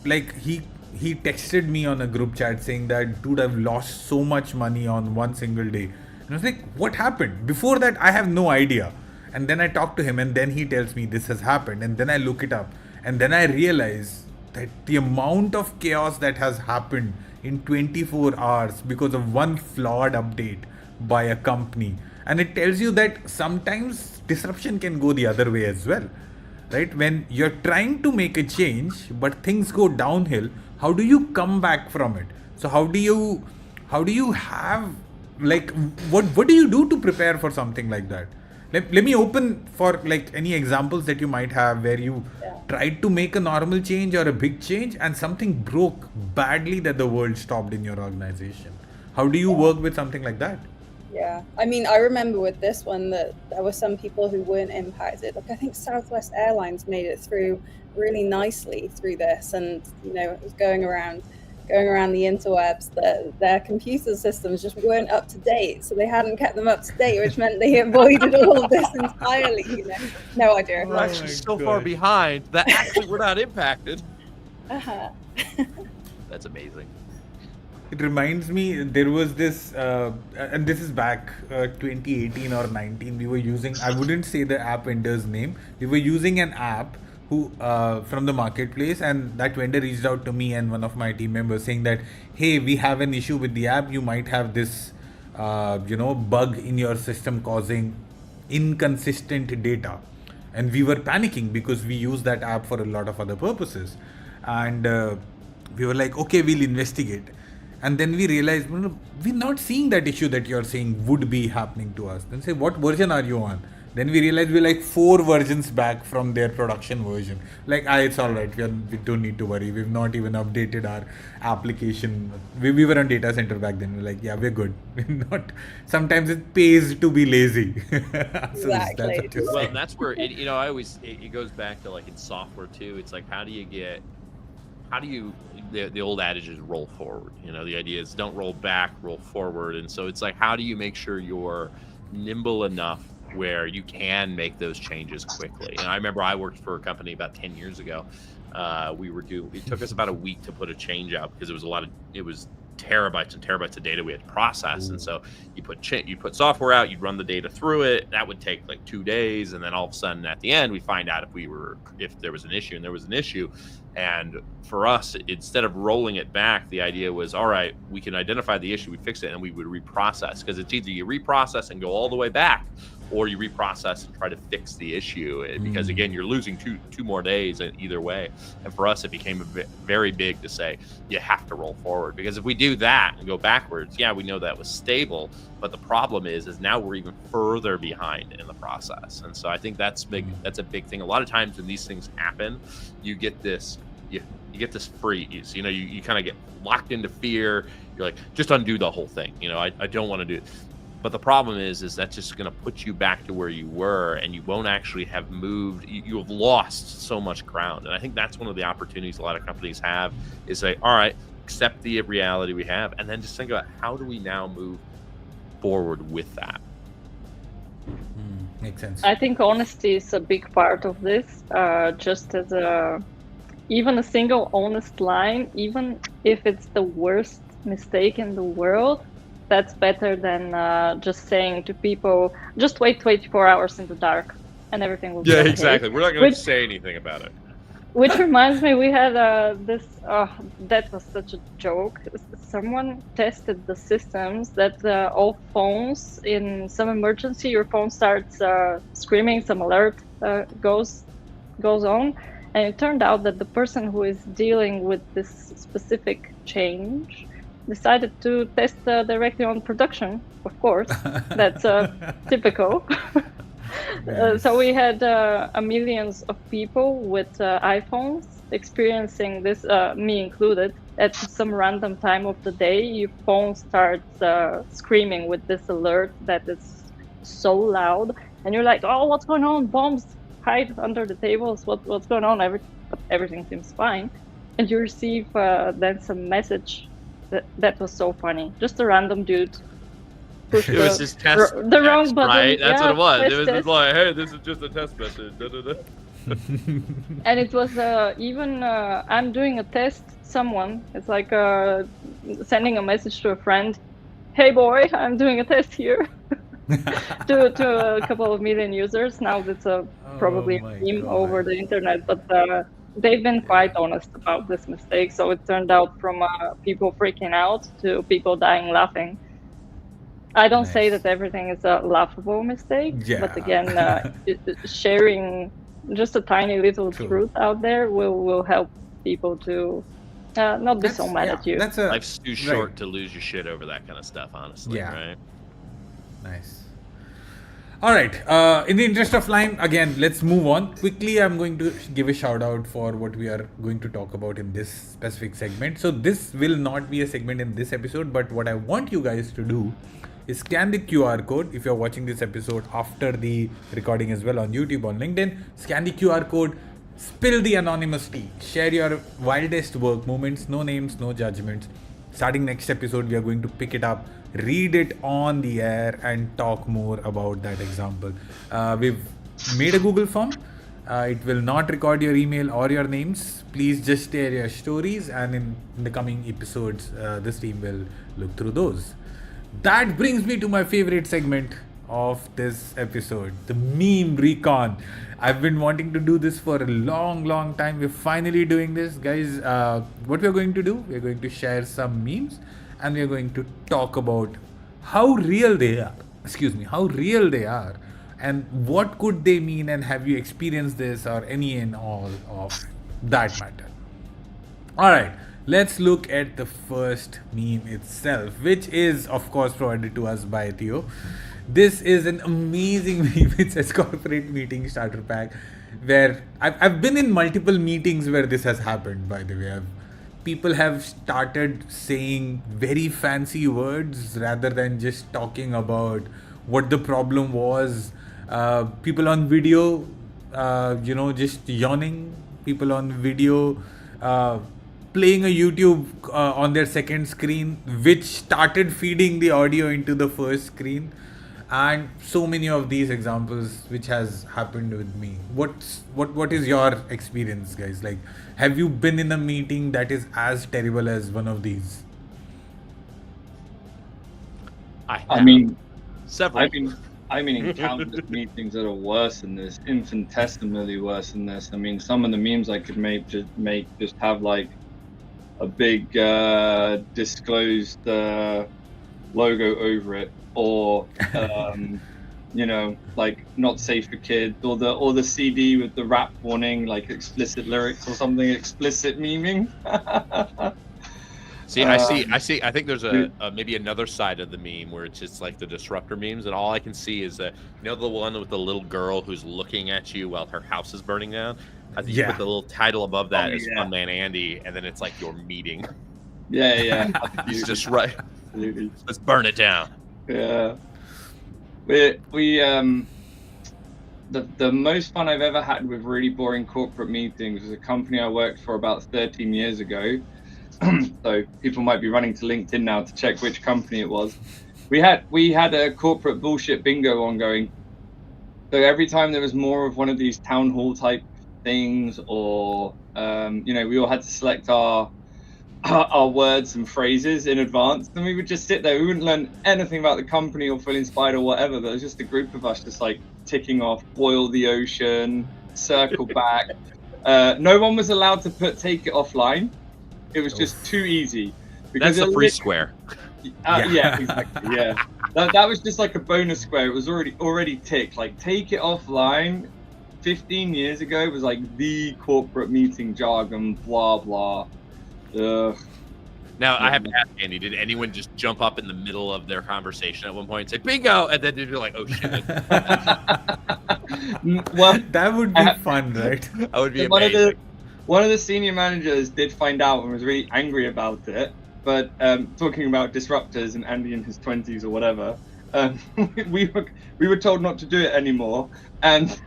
like he texted me on a group chat saying that, dude, I've lost so much money on one single day. And I was like, what happened? Before that, I have no idea. And then I talk to him, and then he tells me this has happened, and then I look it up, and then I realize that the amount of chaos that has happened in 24 hours because of one flawed update by a company. And it tells you that sometimes disruption can go the other way as well. right? When you're trying to make a change, but things go downhill, how do you come back from it? So how do you have, like, what do you do to prepare for something like that? Let me open for like any examples that you might have where you tried to make a normal change or a big change and something broke badly that the world stopped in your organization. How do you work with something like that? Yeah, I mean, I remember with this one that there were some people who weren't impacted. Like, I think Southwest Airlines made it through really nicely through this, and it was going around the interwebs that their computer systems just weren't up to date, so they hadn't kept them up to date, which meant they avoided all of this entirely. No idea. We're actually so far behind that actually we're not impacted. That's amazing. It reminds me, there was this, and this is back 2018 or 19. We were using, I wouldn't say the app vendor's name. We were using an app who from the marketplace, and that vendor reached out to me and one of my team members saying that, hey, we have an issue with the app. You might have this, bug in your system causing inconsistent data. And we were panicking because we use that app for a lot of other purposes. And we were like, okay, we'll investigate. And then we realized, well, we're not seeing that issue that you're saying would be happening to us. Then say, what version are you on? Then we realized we're like 4 versions back from their production version. Like, it's all right. We don't need to worry. We've not even updated our application. We were on data center back then. We're like, yeah, we're good. We're not. Sometimes it pays to be lazy. So Exactly. Well, that's where it, I always, it goes back to like in software too. It's like, the old adage is roll forward. The idea is don't roll back, roll forward. And so it's like, how do you make sure you're nimble enough where you can make those changes quickly? And I remember I worked for a company about 10 years ago. It took us about a week to put a change out because it was terabytes and terabytes of data we had to process. And so you put software out, you'd run the data through it. That would take like 2 days. And then all of a sudden at the end, we find out if there was an issue, and there was an issue. And for us, instead of rolling it back, the idea was, all right, we can identify the issue, we fix it, and we would reprocess. Because it's either you reprocess and go all the way back, or you reprocess and try to fix the issue. Because again, you're losing two more days either way. And for us, it became very big to say, you have to roll forward. Because if we do that and go backwards, yeah, we know that was stable. But the problem is now we're even further behind in the process. And so I think that's big. That's a big thing. A lot of times when these things happen, you get this freeze. You kind of get locked into fear. You're like, just undo the whole thing. I don't want to do it. But the problem is that's just going to put you back to where you were, and you won't actually have moved. You have lost so much ground. And I think that's one of the opportunities a lot of companies have, is say, all right, accept the reality we have, and then just think about how do we now move forward with that. Makes sense. I think honesty is a big part of this. Just as even a single honest line, even if it's the worst mistake in the world, that's better than just saying to people, just wait 24 hours in the dark and everything will be okay. Yeah, exactly. We're not going to say anything about it. Which reminds me, we had that was such a joke. Someone tested the systems that all phones, in some emergency, your phone starts screaming, some alert goes on. And it turned out that the person who is dealing with this specific change decided to test directly on production, of course. That's typical. So we had millions of people with iPhones experiencing this, me included. At some random time of the day, your phone starts screaming with this alert that is so loud. And you're like, oh, what's going on? Bombs, hide under the tables. What's going on? Everything seems fine. And you receive then some message that was so funny. Just a random dude pushed it was just test the wrong button. Right? That's what it was. It was test. just like, hey, this is just a test message. And it was even I'm doing a test. Someone, it's like sending a message to a friend. Hey boy, I'm doing a test here. to a couple of million users. Now that's probably a meme over the internet, but they've been quite honest about this mistake. So it turned out from people freaking out to people dying laughing. I don't say that everything is a laughable mistake, but again, sharing just a tiny little True. truth out there will help people to not be so mad at you. That's a Life's too short to lose your shit over that kind of stuff, honestly, Yeah. right? Nice. All right. In the interest of time, again, let's move on. Quickly, I'm going to give a shout out for what we are going to talk about in this specific segment. So, this will not be a segment in this episode, but what I want you guys to do is scan the QR code. If you're watching this episode after the recording as well on YouTube, on LinkedIn, scan the QR code, spill the anonymous tea, share your wildest work moments, no names, no judgments. Starting next episode, we are going to pick it up, read it on the air, and talk more about that example. We've made a Google form. It will not record your email or your names. Please just share your stories, and in the coming episodes, this team will look through those. That brings me to my favorite segment of this episode, the meme recon. I've been wanting to do this for a long time. We're finally doing this, guys. What we're going to do, we're going to share some memes, and we're going to talk about how real they are. How real they are, and what could they mean, and have you experienced this or any and all of that matter. Alright, let's look at the first meme itself, which is, of course, provided to us by Theo. This is an amazing meme. It says corporate meeting starter pack, where I've been in multiple meetings where this has happened, by the way. People have started saying very fancy words rather than just talking about what the problem was. People on video, just yawning. People on video, playing a YouTube on their second screen, which started feeding the audio into the first screen, and so many of these examples which has happened with me. What is your experience, guys? Like, have you been in a meeting that is as terrible as one of these? I mean, several. I mean, in countless meetings that are worse than this, infinitesimally worse than this. I mean, some of the memes I could just have like a big disclosed logo over it, or like not safe for kids, or the CD with the rap warning, like explicit lyrics or something, explicit memeing. See, I see. I think there's a maybe another side of the meme where it's just like the disruptor memes, and all I can see is that, the one with the little girl who's looking at you while her house is burning down. I think you put the little title above that as Fun Man Andy, and then it's like your meeting. Yeah. He's just right. Absolutely. Let's burn it down. Yeah. We the most fun I've ever had with really boring corporate meetings was a company I worked for about 13 years ago. So people might be running to LinkedIn now to check which company it was. We had a corporate bullshit bingo ongoing. So every time there was more of one of these town hall type things, or we all had to select our words and phrases in advance, and we would just sit there. We wouldn't learn anything about the company or feel inspired or whatever, but it was just a group of us just like ticking off boil the ocean, circle back. No one was allowed to take it offline. It was just too easy. That's a free square. Yeah, exactly. Yeah, that was just like a bonus square. It was already ticked. Like, take it offline. 15 years ago, it was like the corporate meeting jargon. Blah blah. Ugh. Now, I have to ask Andy, did anyone just jump up in the middle of their conversation at one point and say, bingo, and then they'd be like, oh, shit. Well, that would be fun, right? That would be amazing. One of the senior managers did find out and was really angry about it. But talking about disruptors and Andy in his 20s or whatever, we were told not to do it anymore. And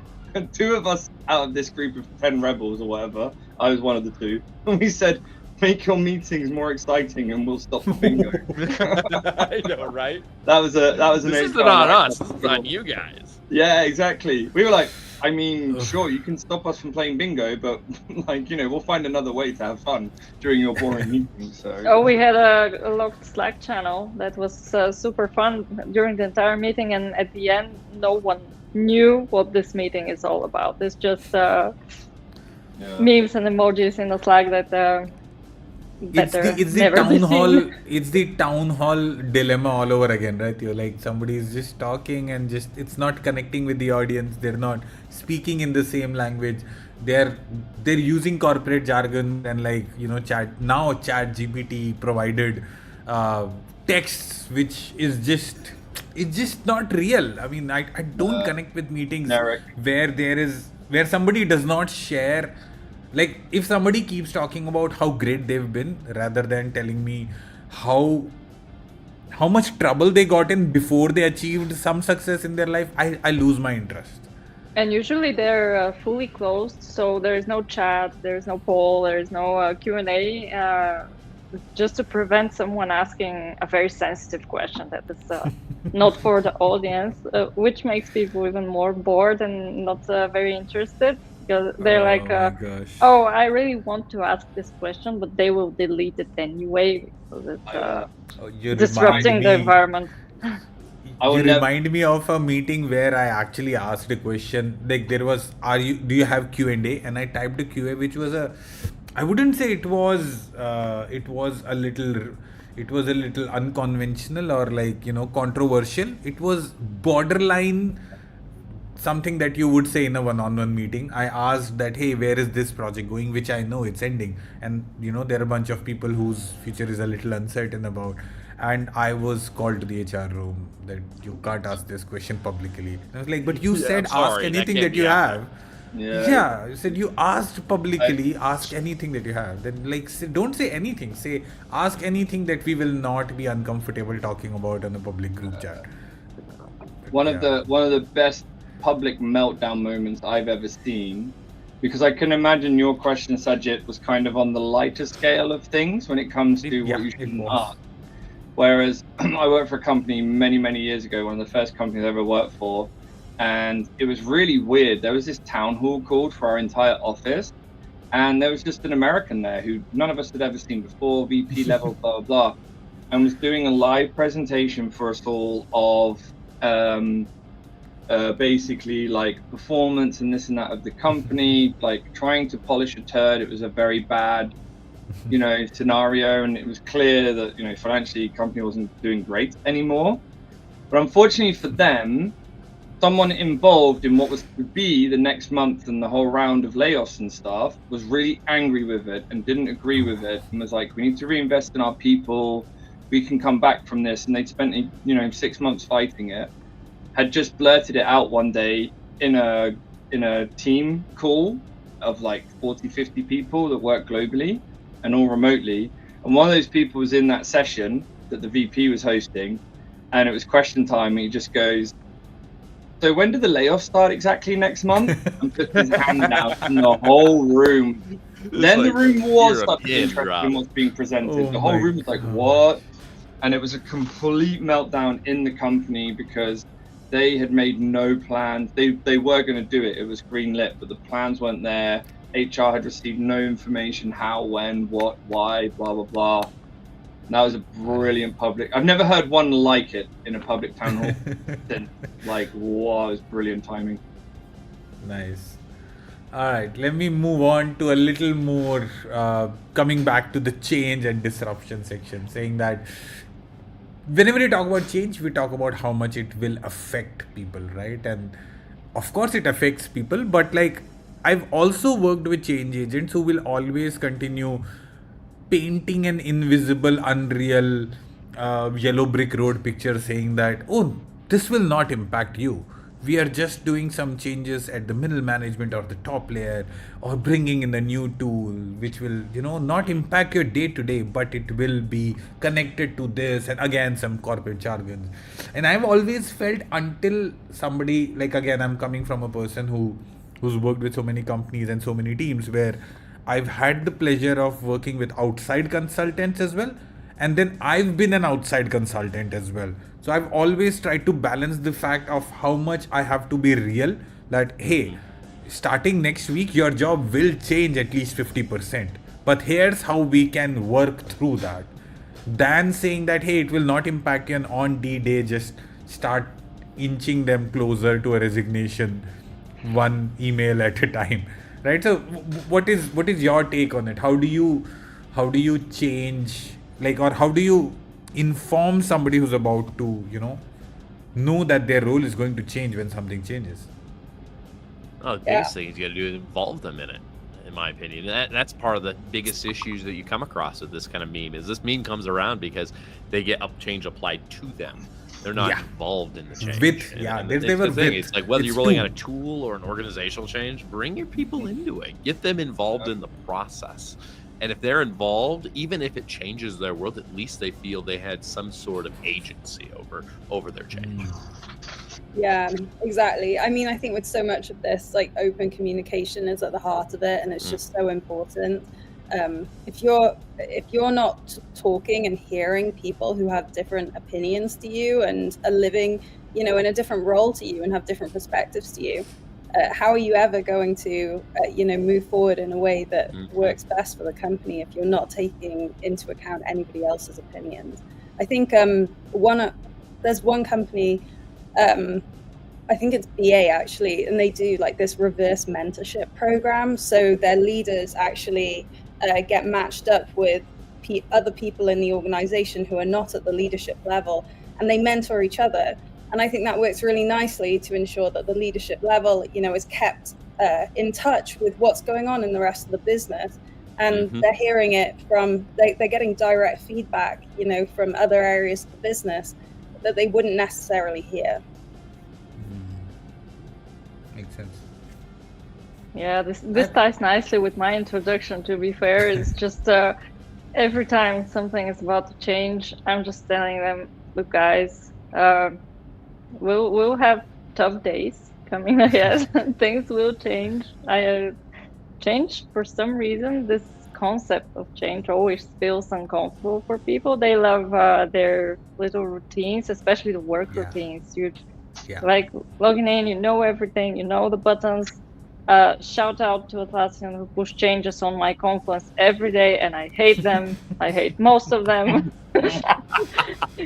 two of us out of this group of 10 rebels or whatever, I was one of the two, and we said, make your meetings more exciting and we'll stop the bingo. I know, right? That was an This isn't on us, this is on you guys. Yeah, exactly. We were like, I mean, sure, you can stop us from playing bingo, but we'll find another way to have fun during your boring meetings. So. Oh, we had a locked Slack channel that was super fun during the entire meeting, and at the end, no one knew what this meeting is all about. It's just memes and emojis in the Slack that better It's the never be town hall. seen. It's the town hall dilemma all over again, right? You're like, somebody is just talking and just it's not connecting with the audience. They're not speaking in the same language. They're they're using corporate jargon and, like, chat GPT provided uh, texts, which is just, it's just not real. I mean, I don't connect with meetings Derek. where somebody does not share. Like, if somebody keeps talking about how great they've been rather than telling me how much trouble they got in before they achieved some success in their life, I lose my interest. And usually they're fully closed, so there is no chat, there is no poll, there is no Q&A, just to prevent someone asking a very sensitive question that is not for the audience, which makes people even more bored and not very interested, because they're like, my gosh. oh, I really want to ask this question, but they will delete it anyway, because it's You disrupting the environment. You remind me of a meeting where I actually asked a question. Like, there was, do you have Q&A? And I typed a QA, which was I wouldn't say it was a little unconventional or, like, controversial. It was borderline something that you would say in a one-on-one meeting. I asked that, hey, where is this project going, which I know it's ending, and there are a bunch of people whose future is a little uncertain about, and I was called to the HR room that you can't ask this question publicly. And I was like, but you said ask anything that you have. Yeah, you said you asked publicly, ask anything that you have. Then, like, don't say anything. Say, ask anything that we will not be uncomfortable talking about in a public group chat. One of the best public meltdown moments I've ever seen, because I can imagine your question, Sajid, was kind of on the lighter scale of things when it comes to what you shouldn't ask. Whereas I worked for a company many years ago, one of the first companies I ever worked for, and it was really weird. There was this town hall called for our entire office, and there was just an American there who none of us had ever seen before, VP level, blah, blah, blah, and was doing a live presentation for us all of basically, like, performance and this and that of the company, like trying to polish a turd. It was a very bad, scenario, and it was clear that, financially the company wasn't doing great anymore. But unfortunately for them, someone involved in what was to be the next month and the whole round of layoffs and stuff was really angry with it and didn't agree with it, and was like, we need to reinvest in our people, we can come back from this. And they'd spent 6 months fighting it, had just blurted it out one day in a team call of like 40-50 people that work globally and all remotely, and one of those people was in that session that the VP was hosting, and it was question time, and he just goes, so when do the layoffs start exactly next month? And puts his hand out, and the whole room, then the room was interested in what's being presented. The whole room was like, what? And it was a complete meltdown in the company because they had made no plans. They were going to do it. It was green lit, but the plans weren't there. HR had received no information, how, when, what, why, blah, blah, blah. And that was a brilliant public. I've never heard one like it in a public town hall. Like, wow, it was brilliant timing. Nice. All right, let me move on to a little more, coming back to the change and disruption section, saying that whenever we talk about change, we talk about how much it will affect people, right? And of course it affects people, but, like, I've also worked with change agents who will always continue painting an invisible, unreal, yellow brick road picture, saying that, oh, this will not impact you. We are just doing some changes at the middle management or the top layer, or bringing in a new tool which will, not impact your day to day, but it will be connected to this, and again, some corporate jargon. And I've always felt, until somebody, like, again, I'm coming from a person who's worked with so many companies and so many teams, where I've had the pleasure of working with outside consultants as well, and then I've been an outside consultant as well. So I've always tried to balance the fact of how much I have to be real, that, hey, starting next week, your job will change at least 50%. But here's how we can work through that. Than saying that, hey, it will not impact you, and on D-Day just start inching them closer to a resignation, one email at a time. Right? So what is your take on it? How do how do you change, like, or how do you inform somebody who's about to, know that their role is going to change when something changes? Oh, the biggest thing you got to do is involve them in it, in my opinion. That's part of the biggest issues that you come across with this kind of meme. Is this meme comes around because they get change applied to them. They're not involved in the change. It's like whether you're rolling out a tool or an organizational change, bring your people into it. Get them involved in the process. And if they're involved, even if it changes their world, at least they feel they had some sort of agency over their change. Yeah, exactly. I mean, I think with so much of this, like, open communication is at the heart of it, and it's just so important. If you're not talking and hearing people who have different opinions to you and are living, in a different role to you and have different perspectives to you, how are you ever going to, move forward in a way that works best for the company if you're not taking into account anybody else's opinions? I think there's one company, I think it's BA actually, and they do like this reverse mentorship program. So their leaders actually get matched up with other people in the organization who are not at the leadership level, and they mentor each other. And I think that works really nicely to ensure that the leadership level, is kept in touch with what's going on in the rest of the business. And they're hearing it they're getting direct feedback, from other areas of the business that they wouldn't necessarily hear. Makes sense. Yeah, this ties nicely with my introduction, to be fair. It's just every time something is about to change, I'm just telling them, look guys, we'll have tough days coming ahead. Things will change. Change, for some reason, this concept of change always feels uncomfortable for people. They love their little routines, especially the work routines. You like logging in, you know everything, you know the buttons. Shout out to Atlassian who push changes on my Confluence every day, and I hate them. I hate most of them.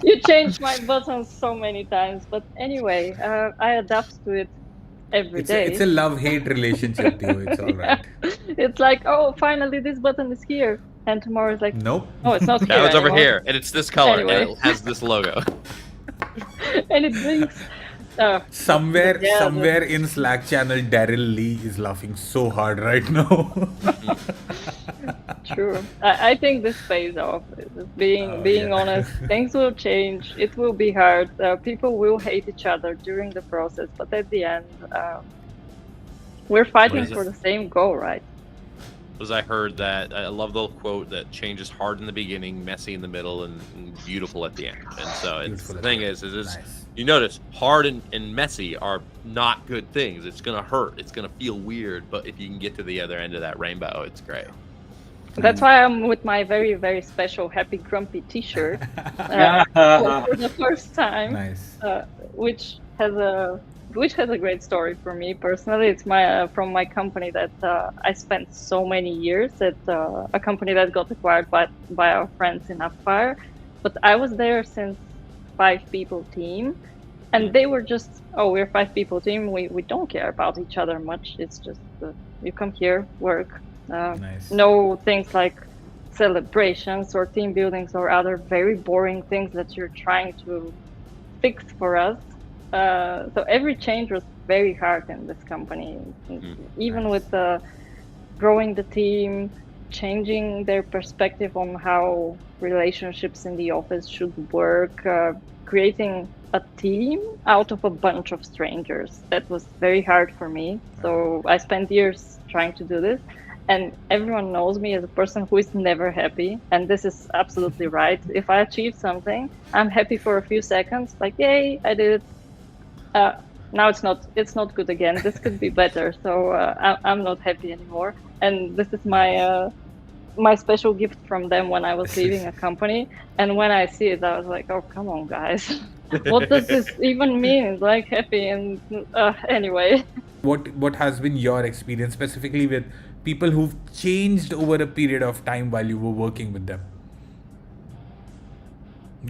You changed my buttons so many times, but anyway, I adapt to it every day. It's a love-hate relationship, Theo. It's all right. It's like, oh, finally this button is here, and tomorrow it's like, nope. Oh, it's not here. Now it's over anymore. here, and it's this color, Anyway. and it has this logo. And it blinks. Somewhere in Slack channel, Daryl Lee is laughing so hard right now. True. I think this pays off. Being honest, things will change. It will be hard. People will hate each other during the process, but at the end, we're fighting for the same goal, right? Because I heard that, I love the quote that change is hard in the beginning, messy in the middle, and beautiful at the end. And so the thing is nice. You notice hard and messy are not good things. It's going to hurt. It's going to feel weird. But if you can get to the other end of that rainbow, it's great. That's why I'm with my very, very special Happy Grumpy t-shirt for the first time, nice. which has a great story for me personally. It's from my company that I spent so many years at, a company that got acquired by our friends in Appfire. But I was there since 5-people team, and they were just, we're 5-people team. We don't care about each other much. It's just you come here, work. Nice. No things like celebrations or team buildings or other very boring things that you're trying to fix for us. So every change was very hard in this company, even with growing the team, changing their perspective on how relationships in the office should work, creating a team out of a bunch of strangers. That was very hard for me. So I spent years trying to do this. And everyone knows me as a person who is never happy. And this is absolutely right. If I achieve something, I'm happy for a few seconds, like, yay, I did it. Now it's not good again. This could be better. So I'm not happy anymore. And this is my special gift from them when I was leaving a company. And when I see it, I was like, oh, come on, guys. What does this even mean? Like happy and anyway. What has been your experience specifically with people who've changed over a period of time while you were working with them?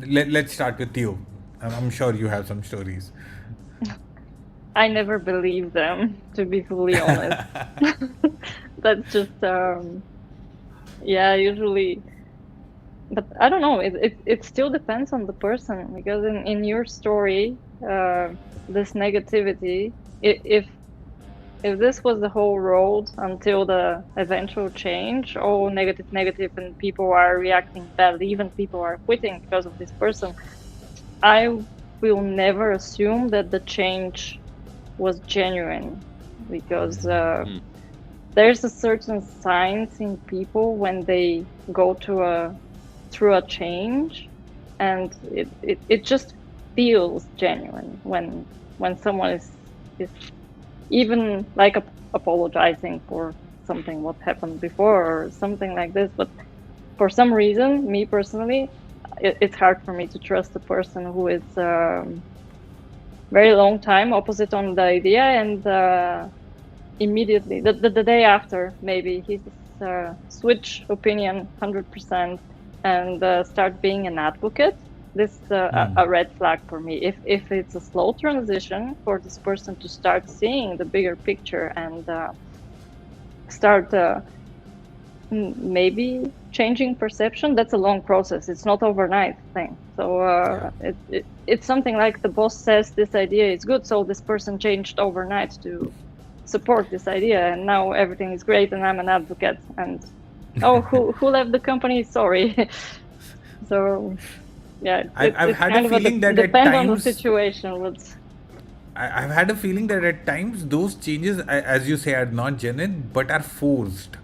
Let's start with you. I'm sure you have some stories. I never believed them, to be fully honest. That's just Yeah, usually, but I don't know. It still depends on the person, because in your story, this negativity, if this was the whole road until the eventual change, all negative, and people are reacting badly, even people are quitting because of this person, I will never assume that the change was genuine, because there's a certain signs in people when they go through a change, and it just feels genuine when someone is even like apologizing for something what happened before or something like this. But for some reason, me personally, it's hard for me to trust a person who is very long time opposite on the idea, and immediately the day after maybe he's switch opinion 100% and start being an advocate. This a red flag for me. If it's a slow transition for this person to start seeing the bigger picture and start maybe changing perception, that's a long process. It's not overnight thing. So it's something like the boss says this idea is good, so this person changed overnight to support this idea, and now everything is great and I'm an advocate, and who left the company, sorry. So yeah, I've had kind a of feeling that at depend on the times situation. But I've had a feeling that at times those changes, as you say, are not genuine but are forced.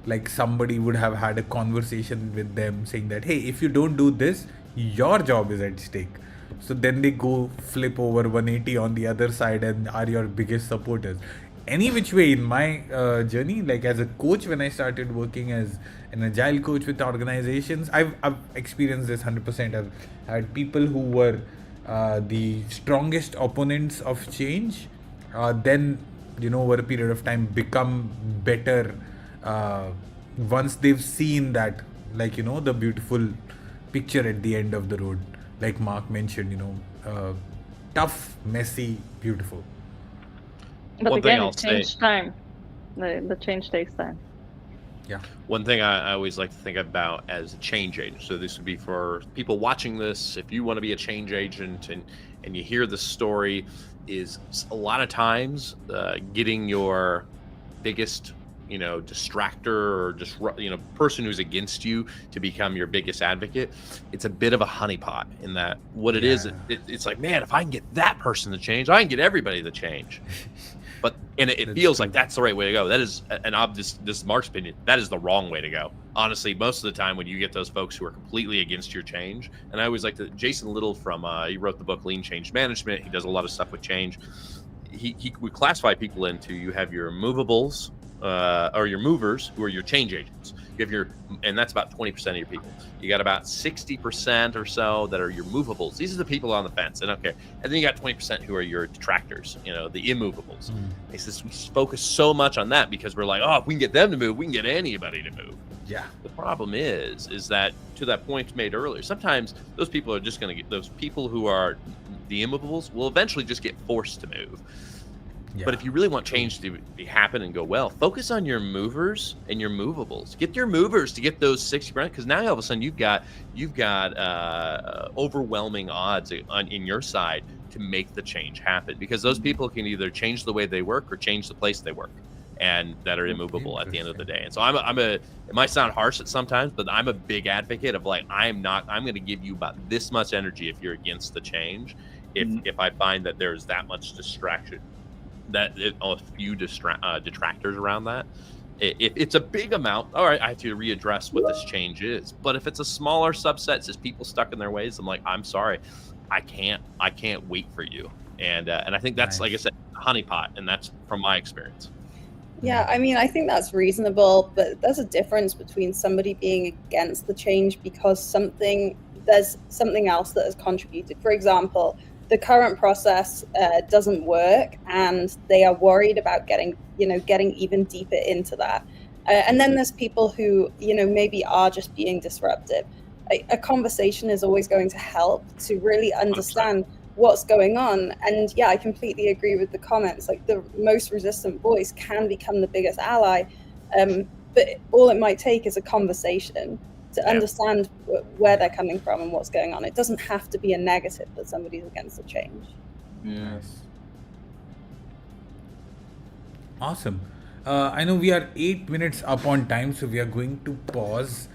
Like somebody would have had a conversation with them saying that, hey, if you don't do this, your job is at stake. So then they go flip over 180 on the other side and are your biggest supporters. Any which way in my journey, like as a coach, when I started working as an agile coach with organizations, I've experienced this 100%. I've had people who were the strongest opponents of change, then over a period of time become better once they've seen that, like the beautiful picture at the end of the road, like Mark mentioned, tough, messy, beautiful. But One thing again, I'll it takes time. The change takes time. Yeah. One thing I always like to think about as a change agent. So this would be for people watching this. If you want to be a change agent and you hear the story, is a lot of times getting your biggest distractor or just person who's against you to become your biggest advocate. It's a bit of a honeypot in that what it is. It's like, man, if I can get that person to change, I can get everybody to change. But it feels like that's the right way to go. That is this is Mark's opinion. That is the wrong way to go. Honestly, most of the time when you get those folks who are completely against your change, and I always like to, Jason Little from he wrote the book Lean Change Management. He does a lot of stuff with change. He would classify people into, you have your movables or your movers, who are your change agents. You have and that's about 20% of your people. You got about 60% or so that are your movables. These are the people on the fence. They don't care. And then you got 20% who are your detractors, the immovables. He says we focus so much on that because we're like, oh, if we can get them to move, we can get anybody to move. Yeah. The problem is that, to that point made earlier, sometimes those people are just going to get, those people who are the immovables will eventually just get forced to move. Yeah. But if you really want change to happen and go well, focus on your movers and your movables. Get your movers to get those 60%, because now all of a sudden you've got overwhelming odds in your side to make the change happen, because those people can either change the way they work or change the place they work, and that are immovable at the end of the day. And so it might sound harsh at sometimes, but I'm a big advocate of, like, I'm going to give you about this much energy if you're against the change. If I find that there's that much distraction, that a few detractors around that. If it's a big amount, all right, I have to readdress what this change is. But if it's a smaller subset, it's just people stuck in their ways, I'm like, I'm sorry, I can't wait for you. And I think that's, like I said, honeypot, and that's from my experience. Yeah, I mean, I think that's reasonable, but there's a difference between somebody being against the change because there's something else that has contributed. For example, the current process doesn't work, and they are worried about getting even deeper into that. And then there's people who, maybe are just being disruptive. A conversation is always going to help to really understand what's going on. And yeah, I completely agree with the comments. Like, the most resistant voice can become the biggest ally. but all it might take is a conversation to Yeah. understand where they're coming from and what's going on. It doesn't have to be a negative that somebody's against the change. Yeah. Nice. Awesome. I know we are 8 minutes up on time, so we are going to pause.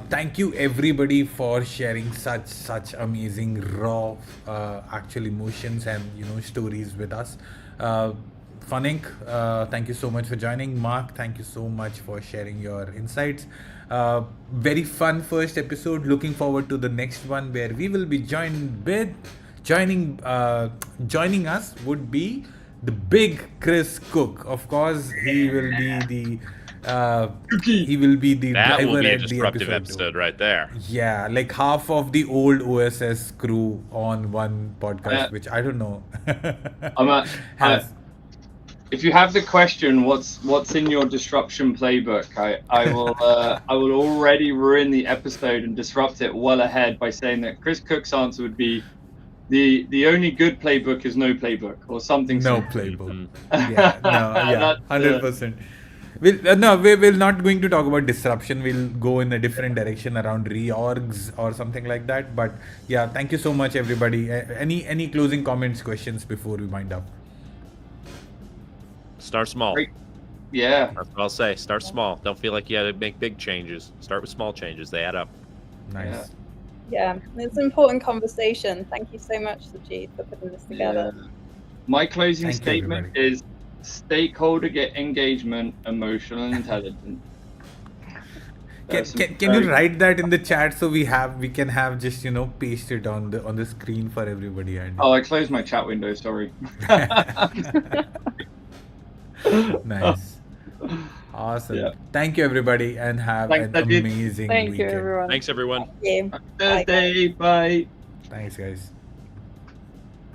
Thank you everybody for sharing such amazing raw actual emotions and stories with us. Fanik, thank you so much for joining. Mark, thank you so much for sharing your insights. Very fun first episode. Looking forward to the next one where we will be joining us would be the big Chris Cook. Of course, he will be the That driver will be a at the disruptive episode. episode right there. Yeah, like half of the old OSS crew on one podcast, which I don't know. If you have the question, what's in your disruption playbook? I will already ruin the episode and disrupt it well ahead by saying that Chris Cook's answer would be the only good playbook is no playbook or something. No similar. playbook. Yeah, no, yeah, That's, 100%. We're not going to talk about disruption. We'll go in a different direction around reorgs or something like that. But yeah, thank you so much, everybody. Any closing comments, questions before we wind up? Start small. Great. Yeah. That's what I'll say. Start small. Don't feel like you have to make big changes. Start with small changes. They add up. Nice. Yeah, it's an important conversation. Thank you so much, Sajid, for putting this together. Yeah. My closing Thank you, statement everybody. is stakeholder engagement, emotional intelligence. Can you write that in the chat so we can have just paste it on the screen for everybody, Andy? Oh, I closed my chat window. Sorry. Nice. Awesome. Yeah. Thank you, everybody, and have Thanks, an Sajid. amazing Thank you, weekend. everyone. Thanks, everyone. Thank you. Thursday. Bye. Thanks, guys.